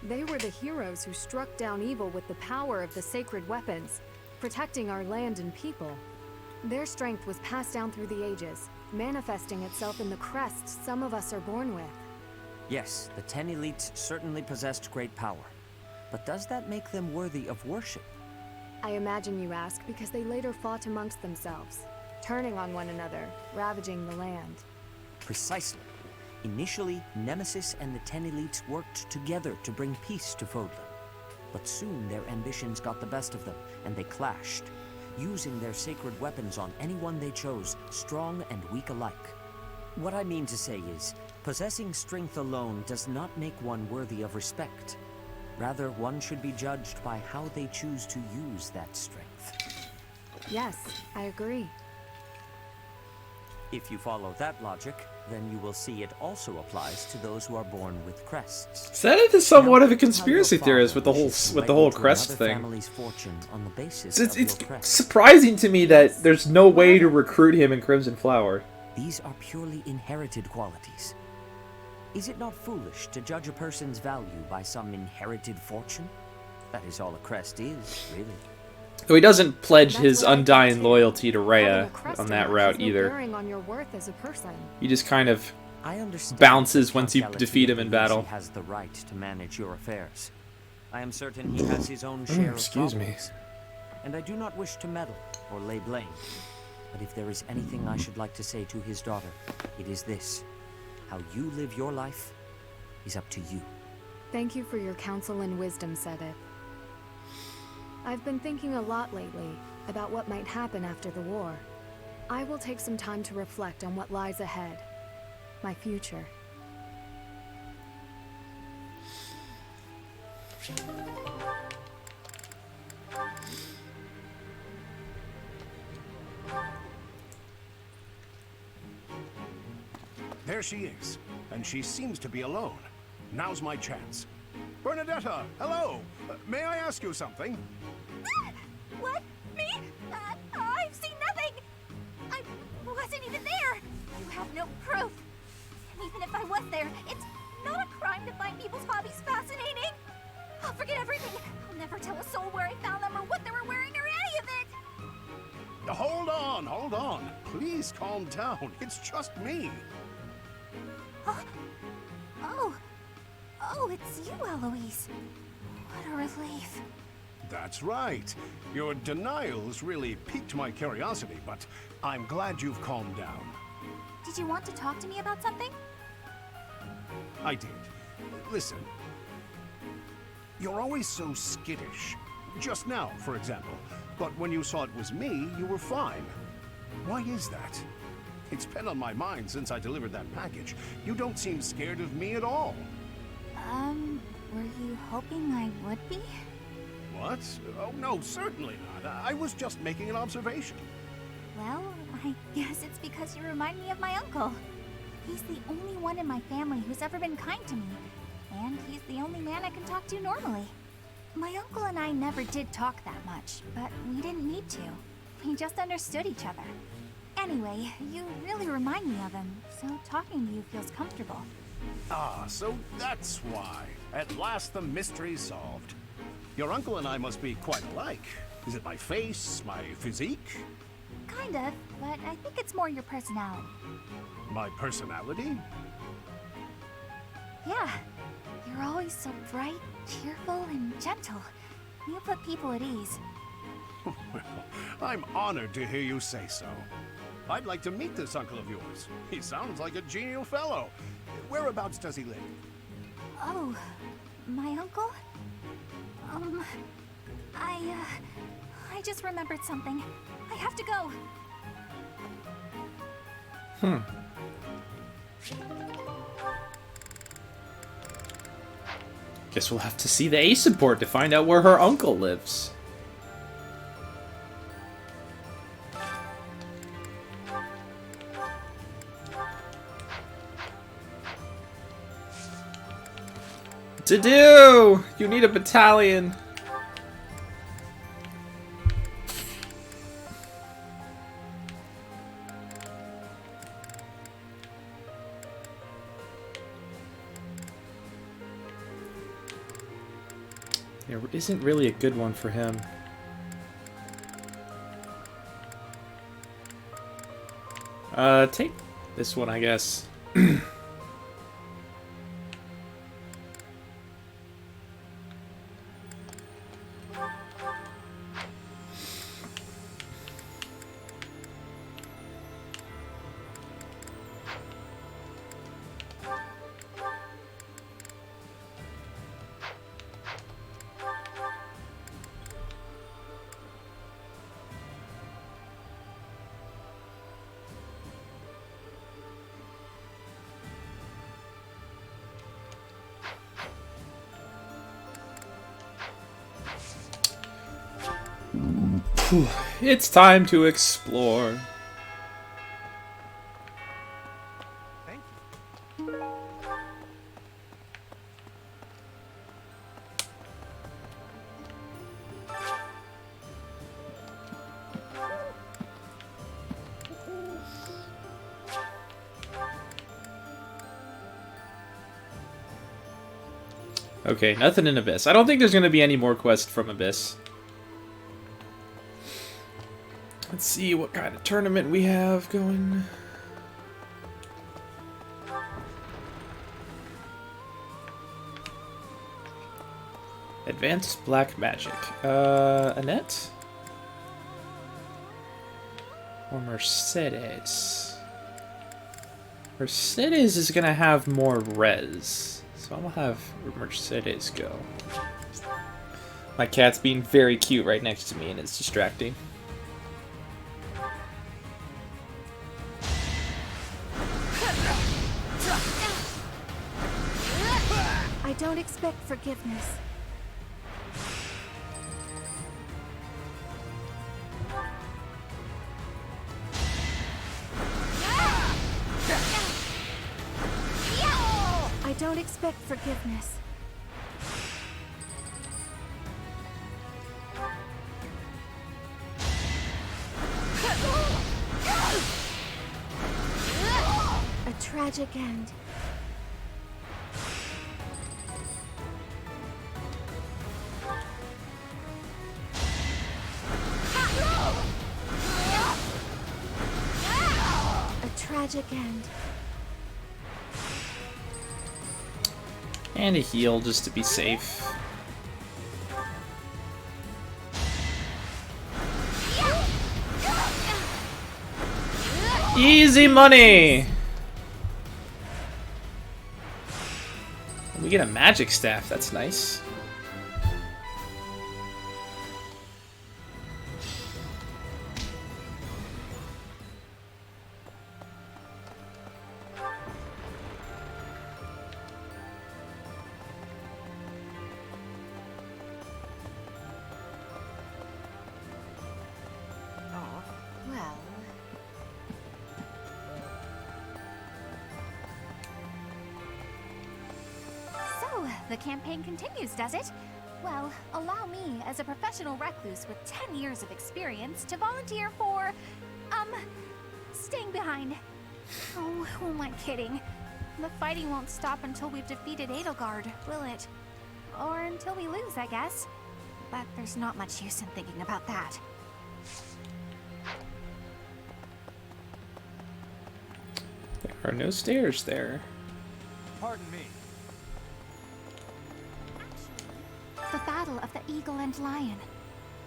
They were the heroes who struck down evil with the power of the sacred weapons, protecting our land and people. Their strength was passed down through the ages, manifesting itself in the crests some of us are born with. Yes, the 10 elites certainly possessed great power. But does that make them worthy of worship? I imagine you ask because they later fought amongst themselves, turning on one another, ravaging the land. Precisely. Initially, Nemesis and the 10 elites worked together to bring peace to Fodlan. But soon their ambitions got the best of them, and they clashed, using their sacred weapons on anyone they chose, strong and weak alike. What I mean to say is, possessing strength alone does not make one worthy of respect. Rather, one should be judged by how they choose to use that strength. Yes, I agree. If you follow that logic, then you will see it also applies to those who are born with crests. So that is somewhat of a conspiracy theorist with the whole crest thing. It's surprising to me that there's no way to recruit him in Crimson Flower. These are purely inherited qualities. Is it not foolish to judge a person's value by some inherited fortune? That is all a crest is, really. Though he doesn't pledge his undying loyalty to Rhea on that route either. On your worth as a person. He just kind of bounces once you defeat him in battle. He has the right to manage your affairs. I am certain he has his own share of problems. And I do not wish to meddle or lay blame. But if there is anything I should like to say to his daughter, it is this. How you live your life is up to you. Thank you for your counsel and wisdom, Sedith. I've been thinking a lot lately about what might happen after the war. I will take some time to reflect on what lies ahead. My future. There she is, and she seems to be alone. Now's my chance. Bernadetta, hello! May I ask you something? What? Me? I've seen nothing! I wasn't even there! You have no proof! And even if I was there, it's not a crime to find people's hobbies fascinating! I'll forget everything! I'll never tell a soul where I found them or what they were wearing or any of it! Hold on. Please calm down. It's just me. Oh, it's you, Eloise. What a relief. That's right. Your denials really piqued my curiosity, but I'm glad you've calmed down. Did you want to talk to me about something? I did. Listen. You're always so skittish. Just now, for example. But when you saw it was me, you were fine. Why is that? It's been on my mind since I delivered that package. You don't seem scared of me at all. Were you hoping I would be? What? Oh, no, certainly not. I was just making an observation. Well, I guess it's because you remind me of my uncle. He's the only one in my family who's ever been kind to me. And he's the only man I can talk to normally. My uncle and I never did talk that much, but we didn't need to. We just understood each other. Anyway, you really remind me of him, so talking to you feels comfortable. Ah, so that's why. At last the mystery's solved. Your uncle and I must be quite alike. Is it my face, my physique? Kind of, but I think it's more your personality. My personality? Yeah. You're always so bright, cheerful, and gentle. You put people at ease. Well, I'm honored to hear you say so. I'd like to meet this uncle of yours. He sounds like a genial fellow. Whereabouts does he live? Oh, my uncle? I just remembered something. I have to go. Guess we'll have to see the Ace report to find out where her uncle lives. To do! You need a battalion. There isn't really a good one for him. Take this one, I guess. It's time to explore. Thank you. Okay, nothing in Abyss. I don't think there's going to be any more quests from Abyss. Let's see what kind of tournament we have going. Advanced Black Magic. Annette? Or Mercedes? Mercedes is gonna have more res. So I'm gonna have Mercedes go. My cat's being very cute right next to me and it's distracting. I don't expect forgiveness. I don't expect forgiveness. A tragic end. Tragic end. And a heal just to be safe. Easy money! We get a magic staff, that's nice. The campaign continues, does it? Well, allow me, as a professional recluse with 10 years of experience, to volunteer for, staying behind. Oh, who am I kidding? The fighting won't stop until we've defeated Edelgard, will it? Or until we lose, I guess. But there's not much use in thinking about that. There are no stairs there. Pardon me. The Battle of the Eagle and Lion.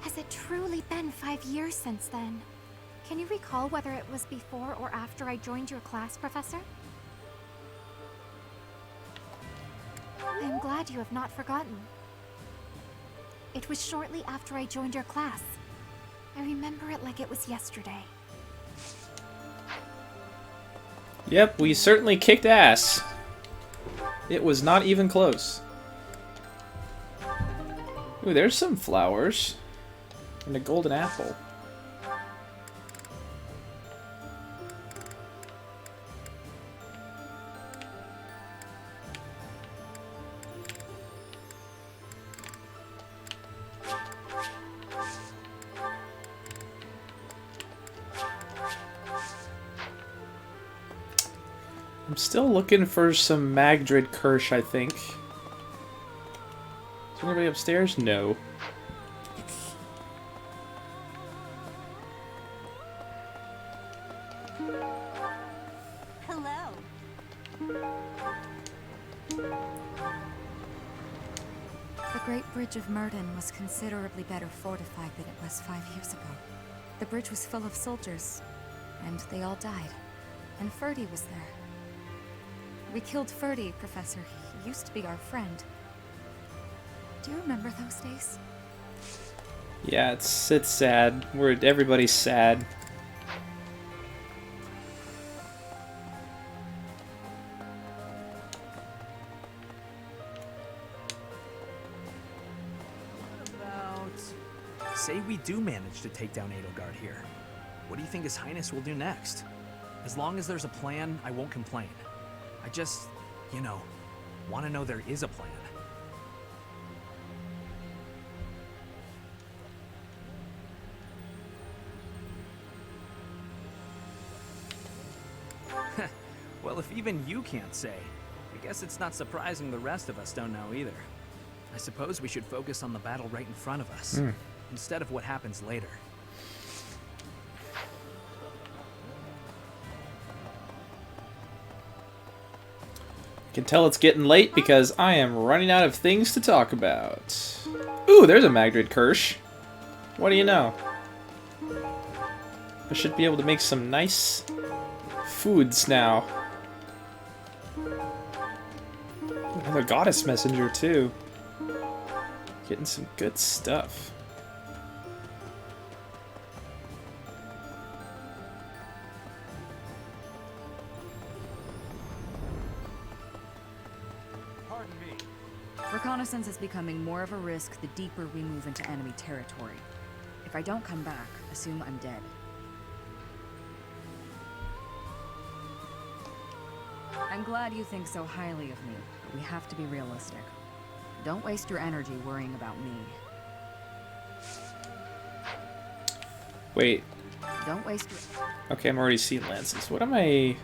Has it truly been 5 years since then? Can you recall whether it was before or after I joined your class, Professor? I am glad you have not forgotten. It was shortly after I joined your class. I remember it like it was yesterday. Yep, we certainly kicked ass. It was not even close. Ooh, there's some flowers. And a golden apple. I'm still looking for some Magdred Kirsch, I think. Is there anybody upstairs? No. Hello. The Great Bridge of Murden was considerably better fortified than it was 5 years ago. The bridge was full of soldiers, and they all died. And Ferdie was there. We killed Ferdie, Professor. He used to be our friend. Do you remember those days? Yeah, it's sad. Everybody's sad. Say we do manage to take down Edelgard here. What do you think His Highness will do next? As long as there's a plan, I won't complain. I just, you know, want to know there is a plan. Well, if even you can't say, I guess it's not surprising the rest of us don't know either. I suppose we should focus on the battle right in front of us, instead of what happens later. I can tell it's getting late because I am running out of things to talk about. Ooh, there's a Magdred Kirsch. What do you know? I should be able to make some nice foods now. Another goddess messenger too. Getting some good stuff. Reconnaissance is becoming more of a risk the deeper we move into enemy territory. If I don't come back, assume I'm dead. I'm glad you think so highly of me, but we have to be realistic. Don't waste your energy worrying about me. Wait. Don't waste your... Okay, I'm already seeing lances. What am I... I'm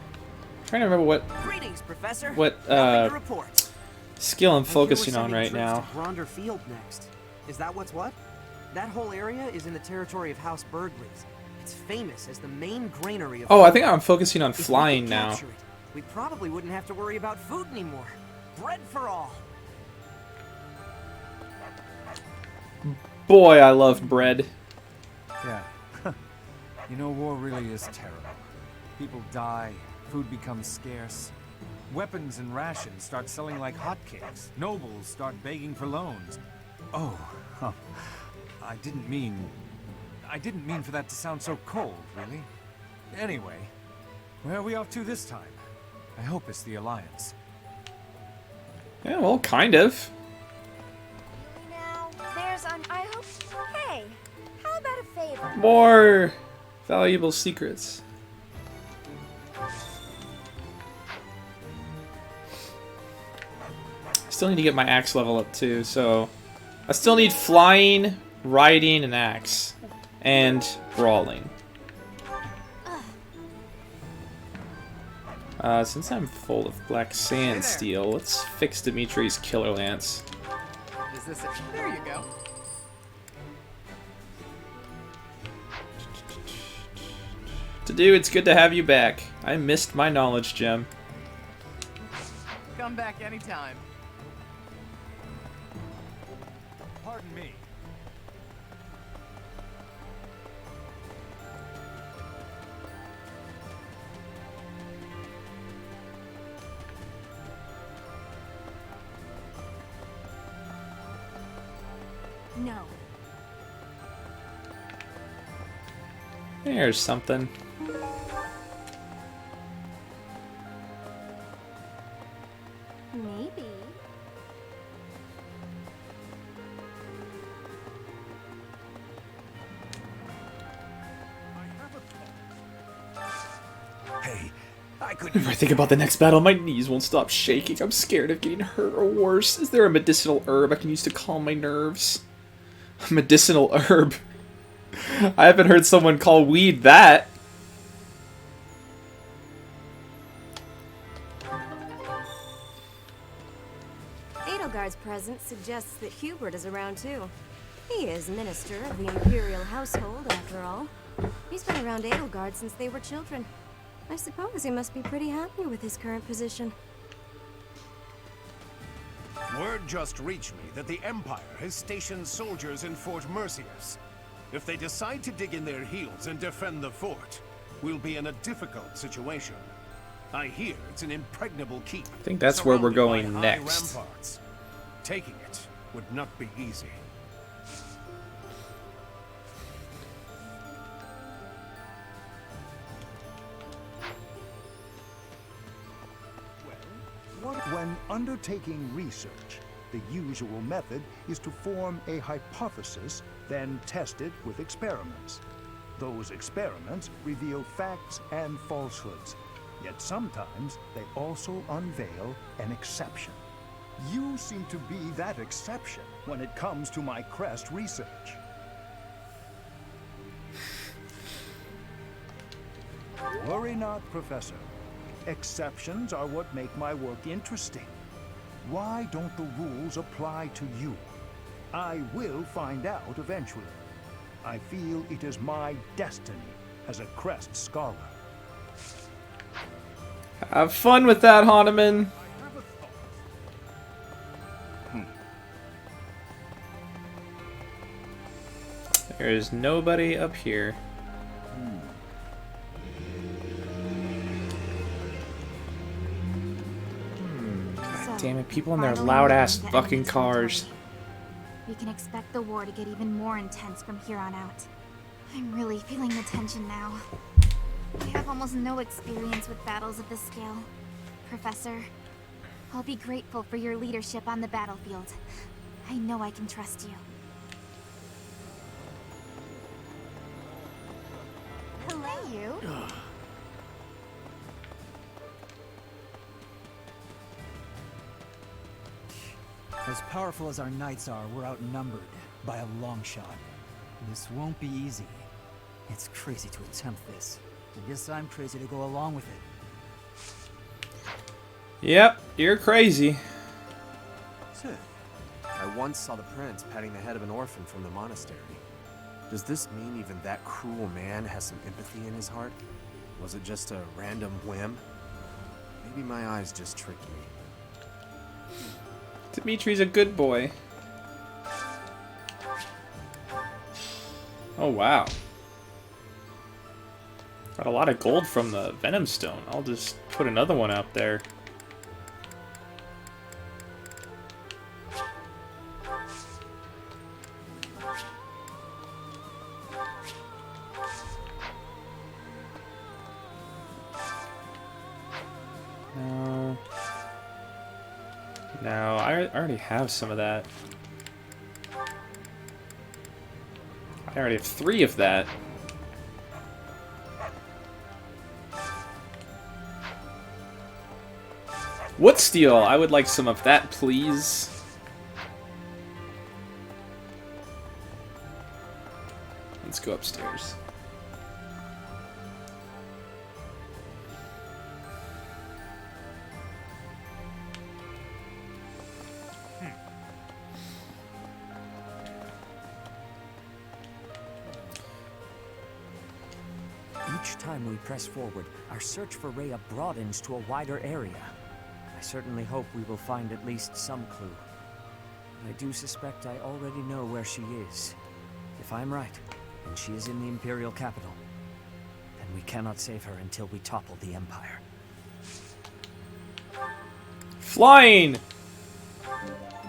trying to remember what... Greetings, Professor. What, skill I'm focusing on right now. Gronder Field next. Is that what's what? That whole area is in the territory of House Burgley's. It's famous as the main granary of... Oh, I think I'm focusing on flying now. We probably wouldn't have to worry about food anymore. Bread for all. Boy, I love bread. Yeah. You know, war really is terrible. People die, food becomes scarce. Weapons and rations start selling like hotcakes. Nobles start begging for loans. Oh, huh. I didn't mean for that to sound so cold, really. Anyway, where are we off to this time? I hope it's the Alliance. Yeah, well, kind of. Now, there's an... I hope... Hey, how about a favor? More valuable secrets. still need to get my axe level up too, so I still need flying, riding, and axe. And brawling. Since I'm full of black sand steel, let's fix Dimitri's killer lance. Is this it? There you go. To-do, it's good to have you back. I missed my knowledge gem. Come back anytime. Pardon me. No. There's something. Maybe. Hey, I could. Whenever I think about the next battle, my knees won't stop shaking. I'm scared of getting hurt or worse. Is there a medicinal herb I can use to calm my nerves? A medicinal herb. I haven't heard someone call weed that. Edelgard's presence suggests that Hubert is around too. He is minister of the Imperial household, after all. He's been around Edelgard since they were children. I suppose he must be pretty happy with his current position. Word just reached me that the Empire has stationed soldiers in Fort Mercius. If they decide to dig in their heels and defend the fort, we'll be in a difficult situation. I hear it's an impregnable keep. I think that's where we're surrounded going by high next. ramparts. Taking it would not be easy. When undertaking research, the usual method is to form a hypothesis, then test it with experiments. Those experiments reveal facts and falsehoods, yet sometimes they also unveil an exception. You seem to be that exception when it comes to my crest research. Worry not, Professor. Exceptions are what make my work interesting. Why don't the rules apply to you? I will find out eventually. I feel it is my destiny as a Crest scholar. Have fun with that, Hahnemann. There is nobody up here. God damn it, people in their loud ass fucking cars. We can expect the war to get even more intense from here on out. I'm really feeling the tension now. I have almost no experience with battles of this scale. Professor, I'll be grateful for your leadership on the battlefield. I know I can trust you. Hello, you. As powerful as our knights are, we're outnumbered by a long shot. This won't be easy. It's crazy to attempt this. I guess I'm crazy to go along with it. Yep, you're crazy. I once saw the prince patting the head of an orphan from the monastery. Does this mean even that cruel man has some empathy in his heart? Was it just a random whim? Maybe my eyes just tricked me. Dimitri's a good boy. Oh wow. Got a lot of gold from the Venom Stone. I'll just put another one out there. No. No, I already have some of that. I already have 3 of that. Wood steel, I would like some of that, please. Let's go upstairs. Each time we press forward, our search for Rhea broadens to a wider area. I certainly hope we will find at least some clue. I do suspect I already know where she is. If I'm right, and she is in the Imperial capital, then we cannot save her until we topple the Empire. Flying!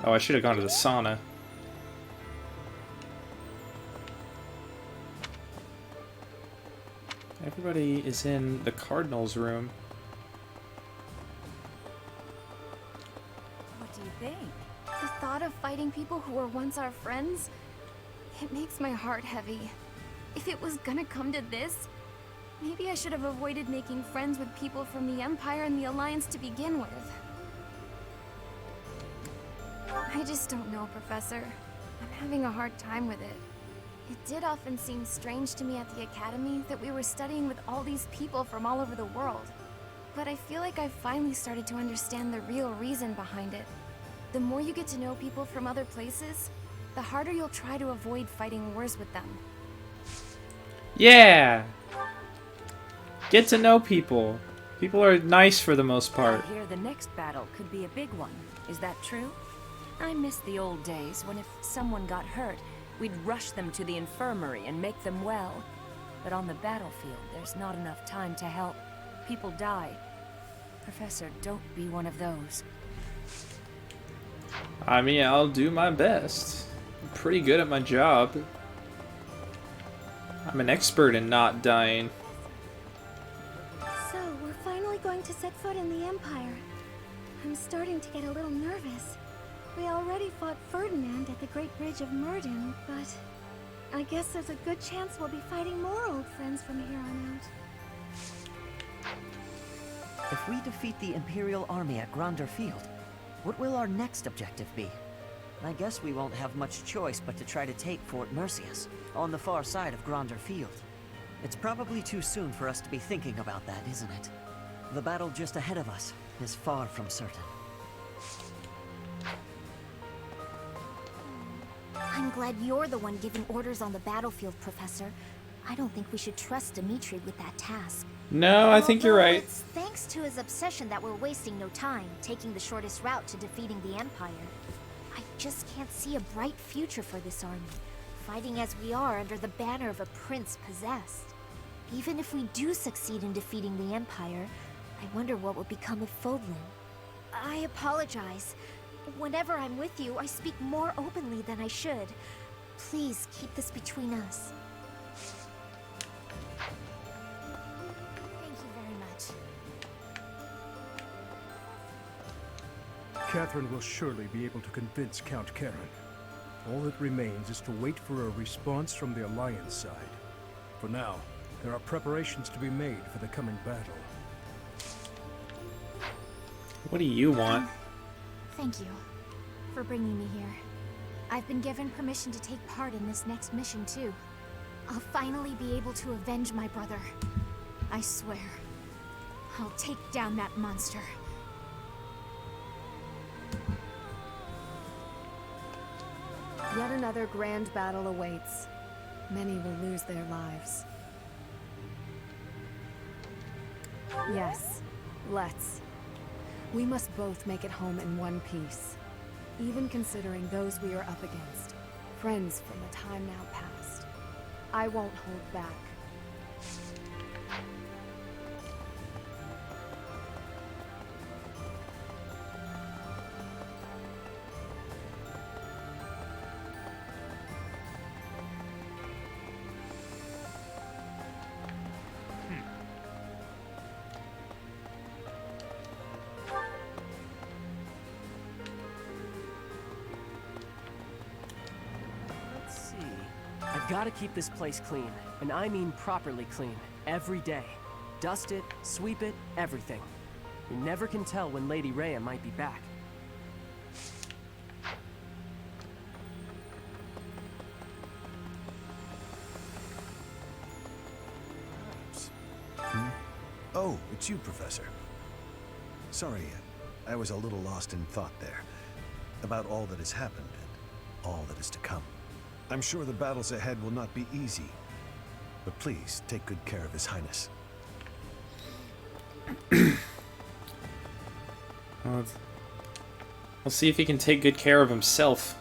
Oh, I should have gone to the sauna. Everybody is in the Cardinals' room. What do you think? The thought of fighting people who were once our friends, it makes my heart heavy. If it was gonna come to this, maybe I should have avoided making friends with people from the Empire and the Alliance to begin with. I just don't know, Professor. I'm having a hard time with it. It did often seem strange to me at the Academy that we were studying with all these people from all over the world. But I feel like I've finally started to understand the real reason behind it. The more you get to know people from other places, the harder you'll try to avoid fighting wars with them. Yeah! Get to know people. People are nice for the most part. I hear the next battle could be a big one. Is that true? I miss the old days when if someone got hurt, we'd rush them to the infirmary and make them well. But on the battlefield, there's not enough time to help. People die. Professor, don't be one of those. I mean, I'll do my best. I'm pretty good at my job. I'm an expert in not dying. So, we're finally going to set foot in the Empire. I'm starting to get a little nervous. We already fought Ferdinand at the Great Bridge of Murden, but I guess there's a good chance we'll be fighting more old friends from here on out. If we defeat the Imperial army at Gronder Field, what will our next objective be? I guess we won't have much choice but to try to take Fort Mercius, on the far side of Gronder Field. It's probably too soon for us to be thinking about that, isn't it? The battle just ahead of us is far from certain. I'm glad you're the one giving orders on the battlefield, Professor. I don't think we should trust Dimitri with that task. No, I think you're right. It's thanks to his obsession that we're wasting no time, taking the shortest route to defeating the Empire. I just can't see a bright future for this army, fighting as we are under the banner of a prince possessed. Even if we do succeed in defeating the Empire, I wonder what will become of Fodlan. I apologize. Whenever I'm with you, I speak more openly than I should. Please keep this between us. Thank you very much. Catherine will surely be able to convince Count Karen. All that remains is to wait for a response from the Alliance side. For now, there are preparations to be made for the coming battle. What do you want? Thank you for bringing me here. I've been given permission to take part in this next mission, too. I'll finally be able to avenge my brother. I swear, I'll take down that monster. Yet another grand battle awaits. Many will lose their lives. Yes, let's. We must both make it home in one piece. Even considering those we are up against. Friends from a time now past. I won't hold back. I've got to keep this place clean, and I mean properly clean, every day. Dust it, sweep it, everything. You never can tell when Lady Rhea might be back. Oh, it's you, Professor. Sorry, I was a little lost in thought there. About all that has happened and all that is to come. I'm sure the battles ahead will not be easy. But please, take good care of His Highness. We'll see if he can take good care of himself.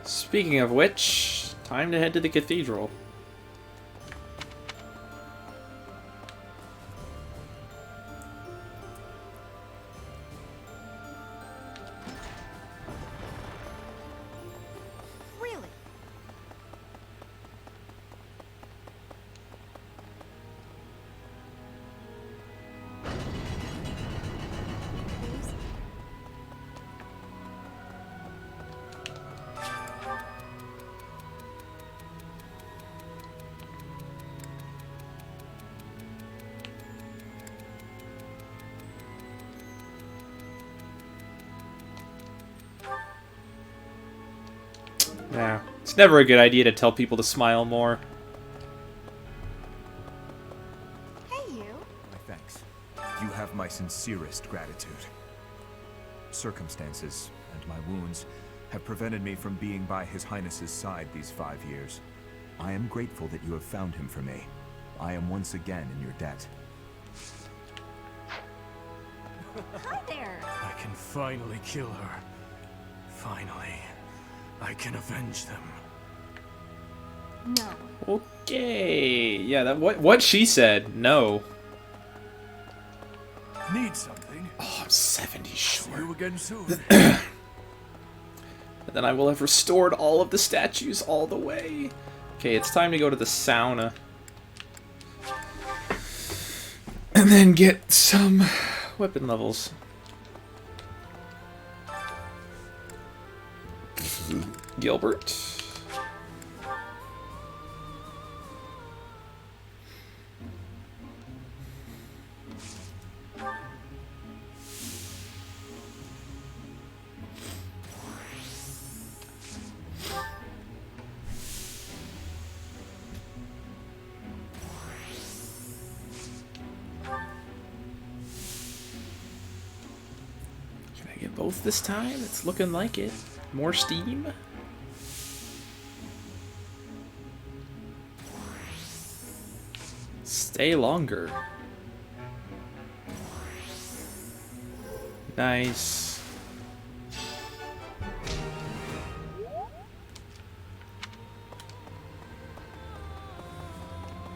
Speaking of which, time to head to the cathedral. Really? Yeah, it's never a good idea to tell people to smile more. Hey, you. My thanks. You have my sincerest gratitude. Circumstances and my wounds have prevented me from being by His Highness's side these 5 years. I am grateful that you have found him for me. I am once again in your debt. Hi there. I can finally kill her. Finally. I can avenge them. No. Okay. Yeah, that what she said. No. Need something? Oh, I'm 70 short. See you again soon. And then I will have restored all of the statues all the way. Okay, it's time to go to the sauna. And then get some weapon levels. Gilbert. Can I get both this time? It's looking like it. More steam. Stay longer. Nice.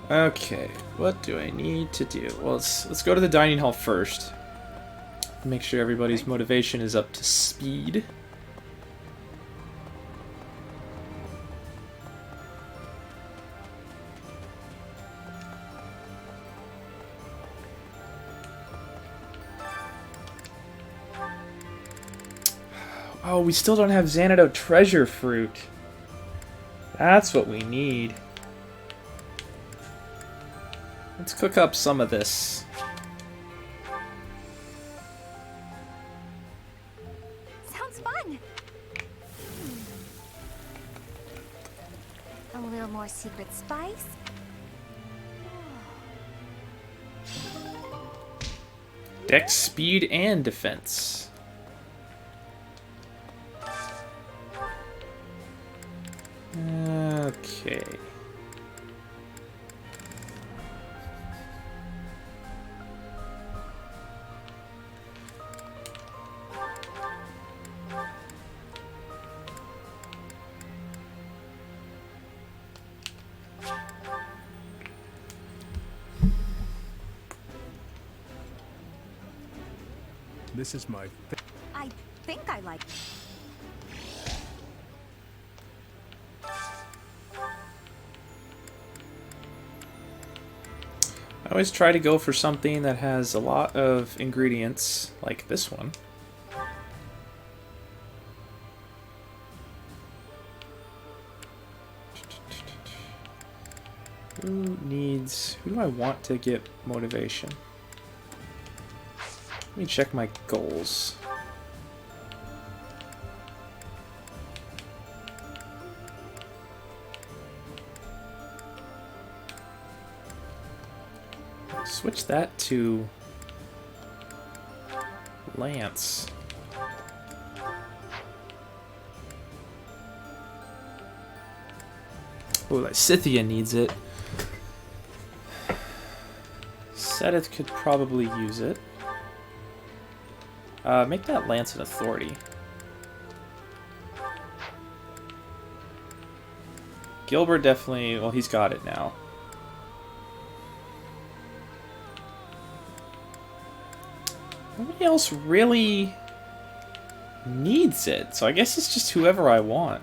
Okay, what do I need to do? Well, let's go to the dining hall first. Make sure everybody's motivation is up to speed. Oh, we still don't have Xanadu treasure fruit. That's what we need. Let's cook up some of this. Sounds fun. A little more secret spice. Dex, speed, and defense. Okay. This is my... I think I like it. I always try to go for something that has a lot of ingredients, like this one. Who do I want to get motivation? Let me check my goals. Switch that to Lance. Oh, Lysithea needs it. Sedith could probably use it. Make that Lance an authority. Gilbert definitely... well, he's got it now. Nobody else really needs it, so I guess it's just whoever I want.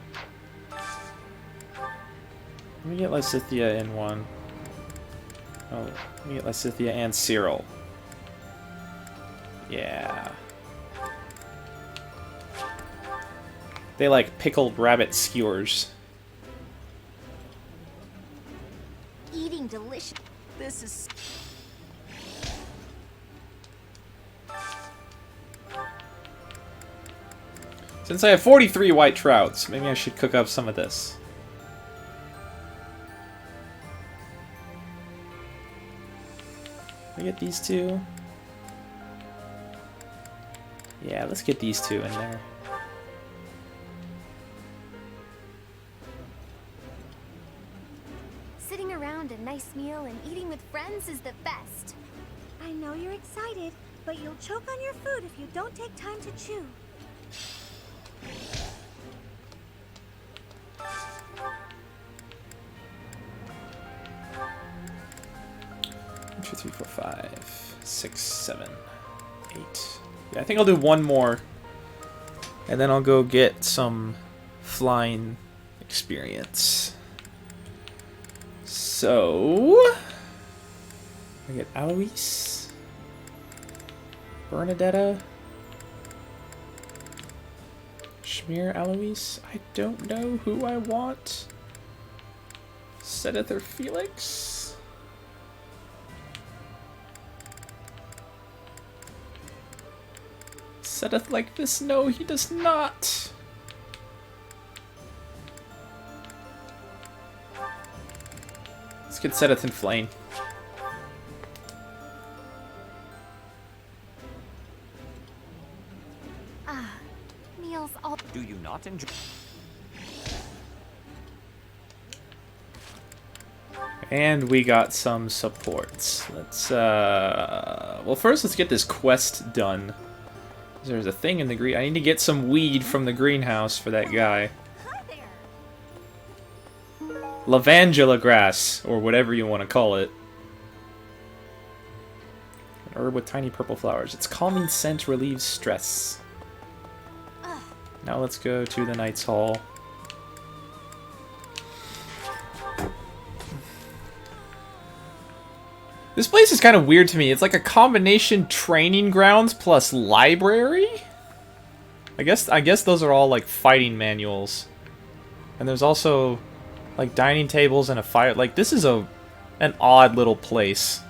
Let me get Lysithea in one. Oh, let me get Lysithea and Cyril. Yeah. They like pickled rabbit skewers. Eating delicious. This is... Since I have 43 white trouts, maybe I should cook up some of this. Can I get these two? Yeah, let's get these two in there. Sitting around a nice meal and eating with friends is the best. I know you're excited, but you'll choke on your food if you don't take time to chew. 2, 3, 4, 5, 6, 7, 8. Yeah, I think I'll do one more. And then I'll go get some flying experience. So... I get Alois. Bernadetta. Schmier Alois. I don't know who I want. Sedith or Felix? Sedith like this? No, he does not. Let's get Sedith and Flame. Ah, meals all... Do you not enjoy... And we got some supports. Let's, well, first let's get this quest done. There's a thing in the green... I need to get some weed from the greenhouse for that guy. Lavandula grass, or whatever you want to call it. An herb with tiny purple flowers. Its calming scent relieves stress. Now let's go to the Knight's Hall. This place is kind of weird to me. It's like a combination training grounds plus library? I guess those are all like fighting manuals. And there's also like dining tables and a fire. Like this is an odd little place.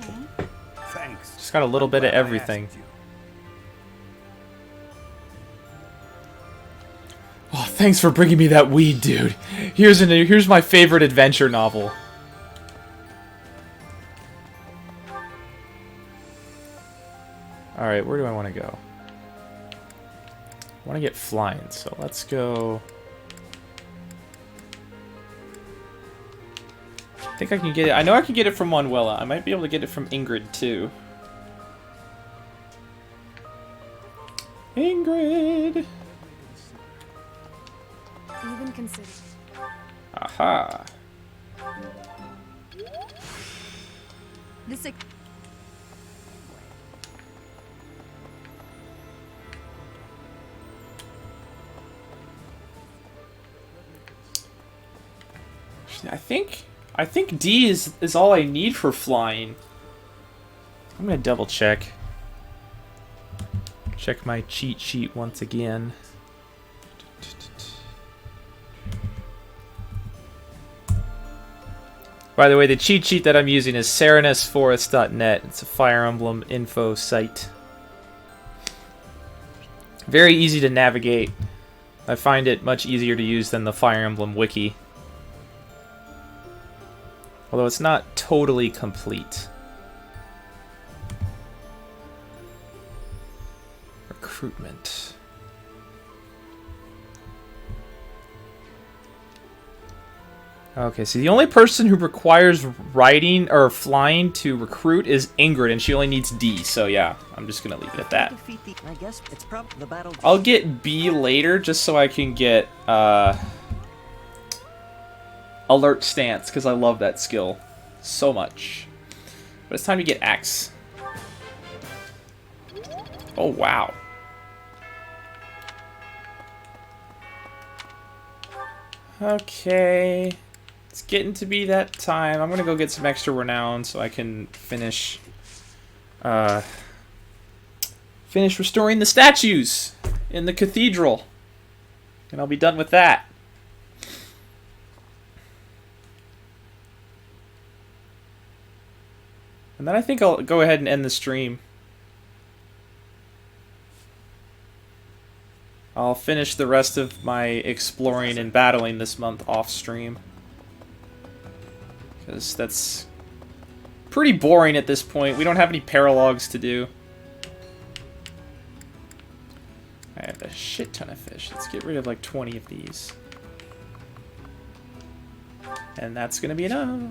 Okay. Thanks. Just got a little bit of everything. Oh, thanks for bringing me that weed, dude. Here's my favorite adventure novel. Alright, where do I want to go? I want to get flying, so let's go... I think I can get it. I know I can get it from Manuela. I might be able to get it from Ingrid, too. Ingrid! Even consider. Aha! This I think D is all I need for flying. I'm gonna double check. Check my cheat sheet once again. By the way, the cheat sheet that I'm using is serenusforest.net. It's a Fire Emblem info site. Very easy to navigate. I find it much easier to use than the Fire Emblem wiki. Although it's not totally complete. Recruitment. Okay, so the only person who requires riding or flying to recruit is Ingrid, and she only needs D, so yeah, I'm just gonna leave it at that. I guess it's probably the battle. I'll get B later just so I can get Alert Stance, because I love that skill so much. But it's time to get Axe. Oh, wow. Okay. It's getting to be that time. I'm gonna go get some extra renown so I can finish restoring the statues in the cathedral. And I'll be done with that. And then I think I'll go ahead and end the stream. I'll finish the rest of my exploring and battling this month off stream. Because that's pretty boring at this point. We don't have any paralogs to do. I have a shit ton of fish. Let's get rid of like 20 of these. And that's gonna be enough.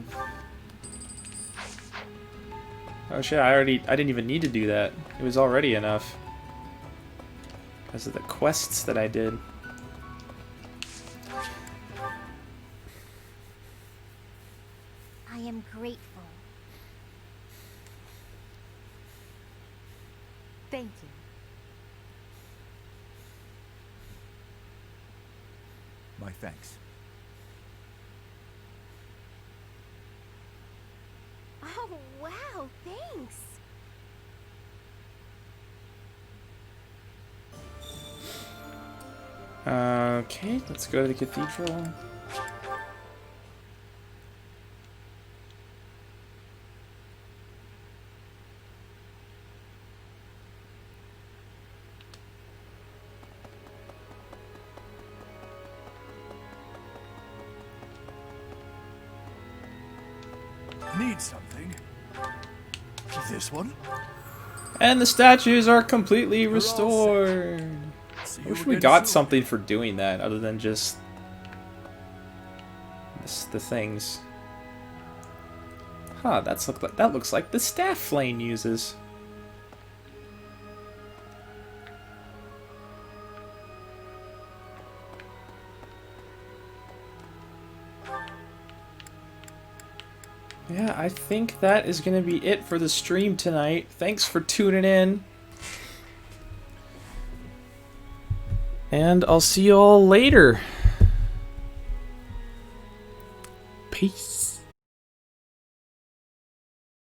Oh shit, I didn't even need to do that. It was already enough. Because of the quests that I did. I am grateful. Thank you. My thanks. Oh, wow, thanks. Okay, let's go to the cathedral. Need something? This one? And the statues are completely restored. I wish we got something for doing that other than just the things. Huh, that looks like the staff Flame uses. Yeah, I think that is going to be it for the stream tonight. Thanks for tuning in. And I'll see you all later. Peace.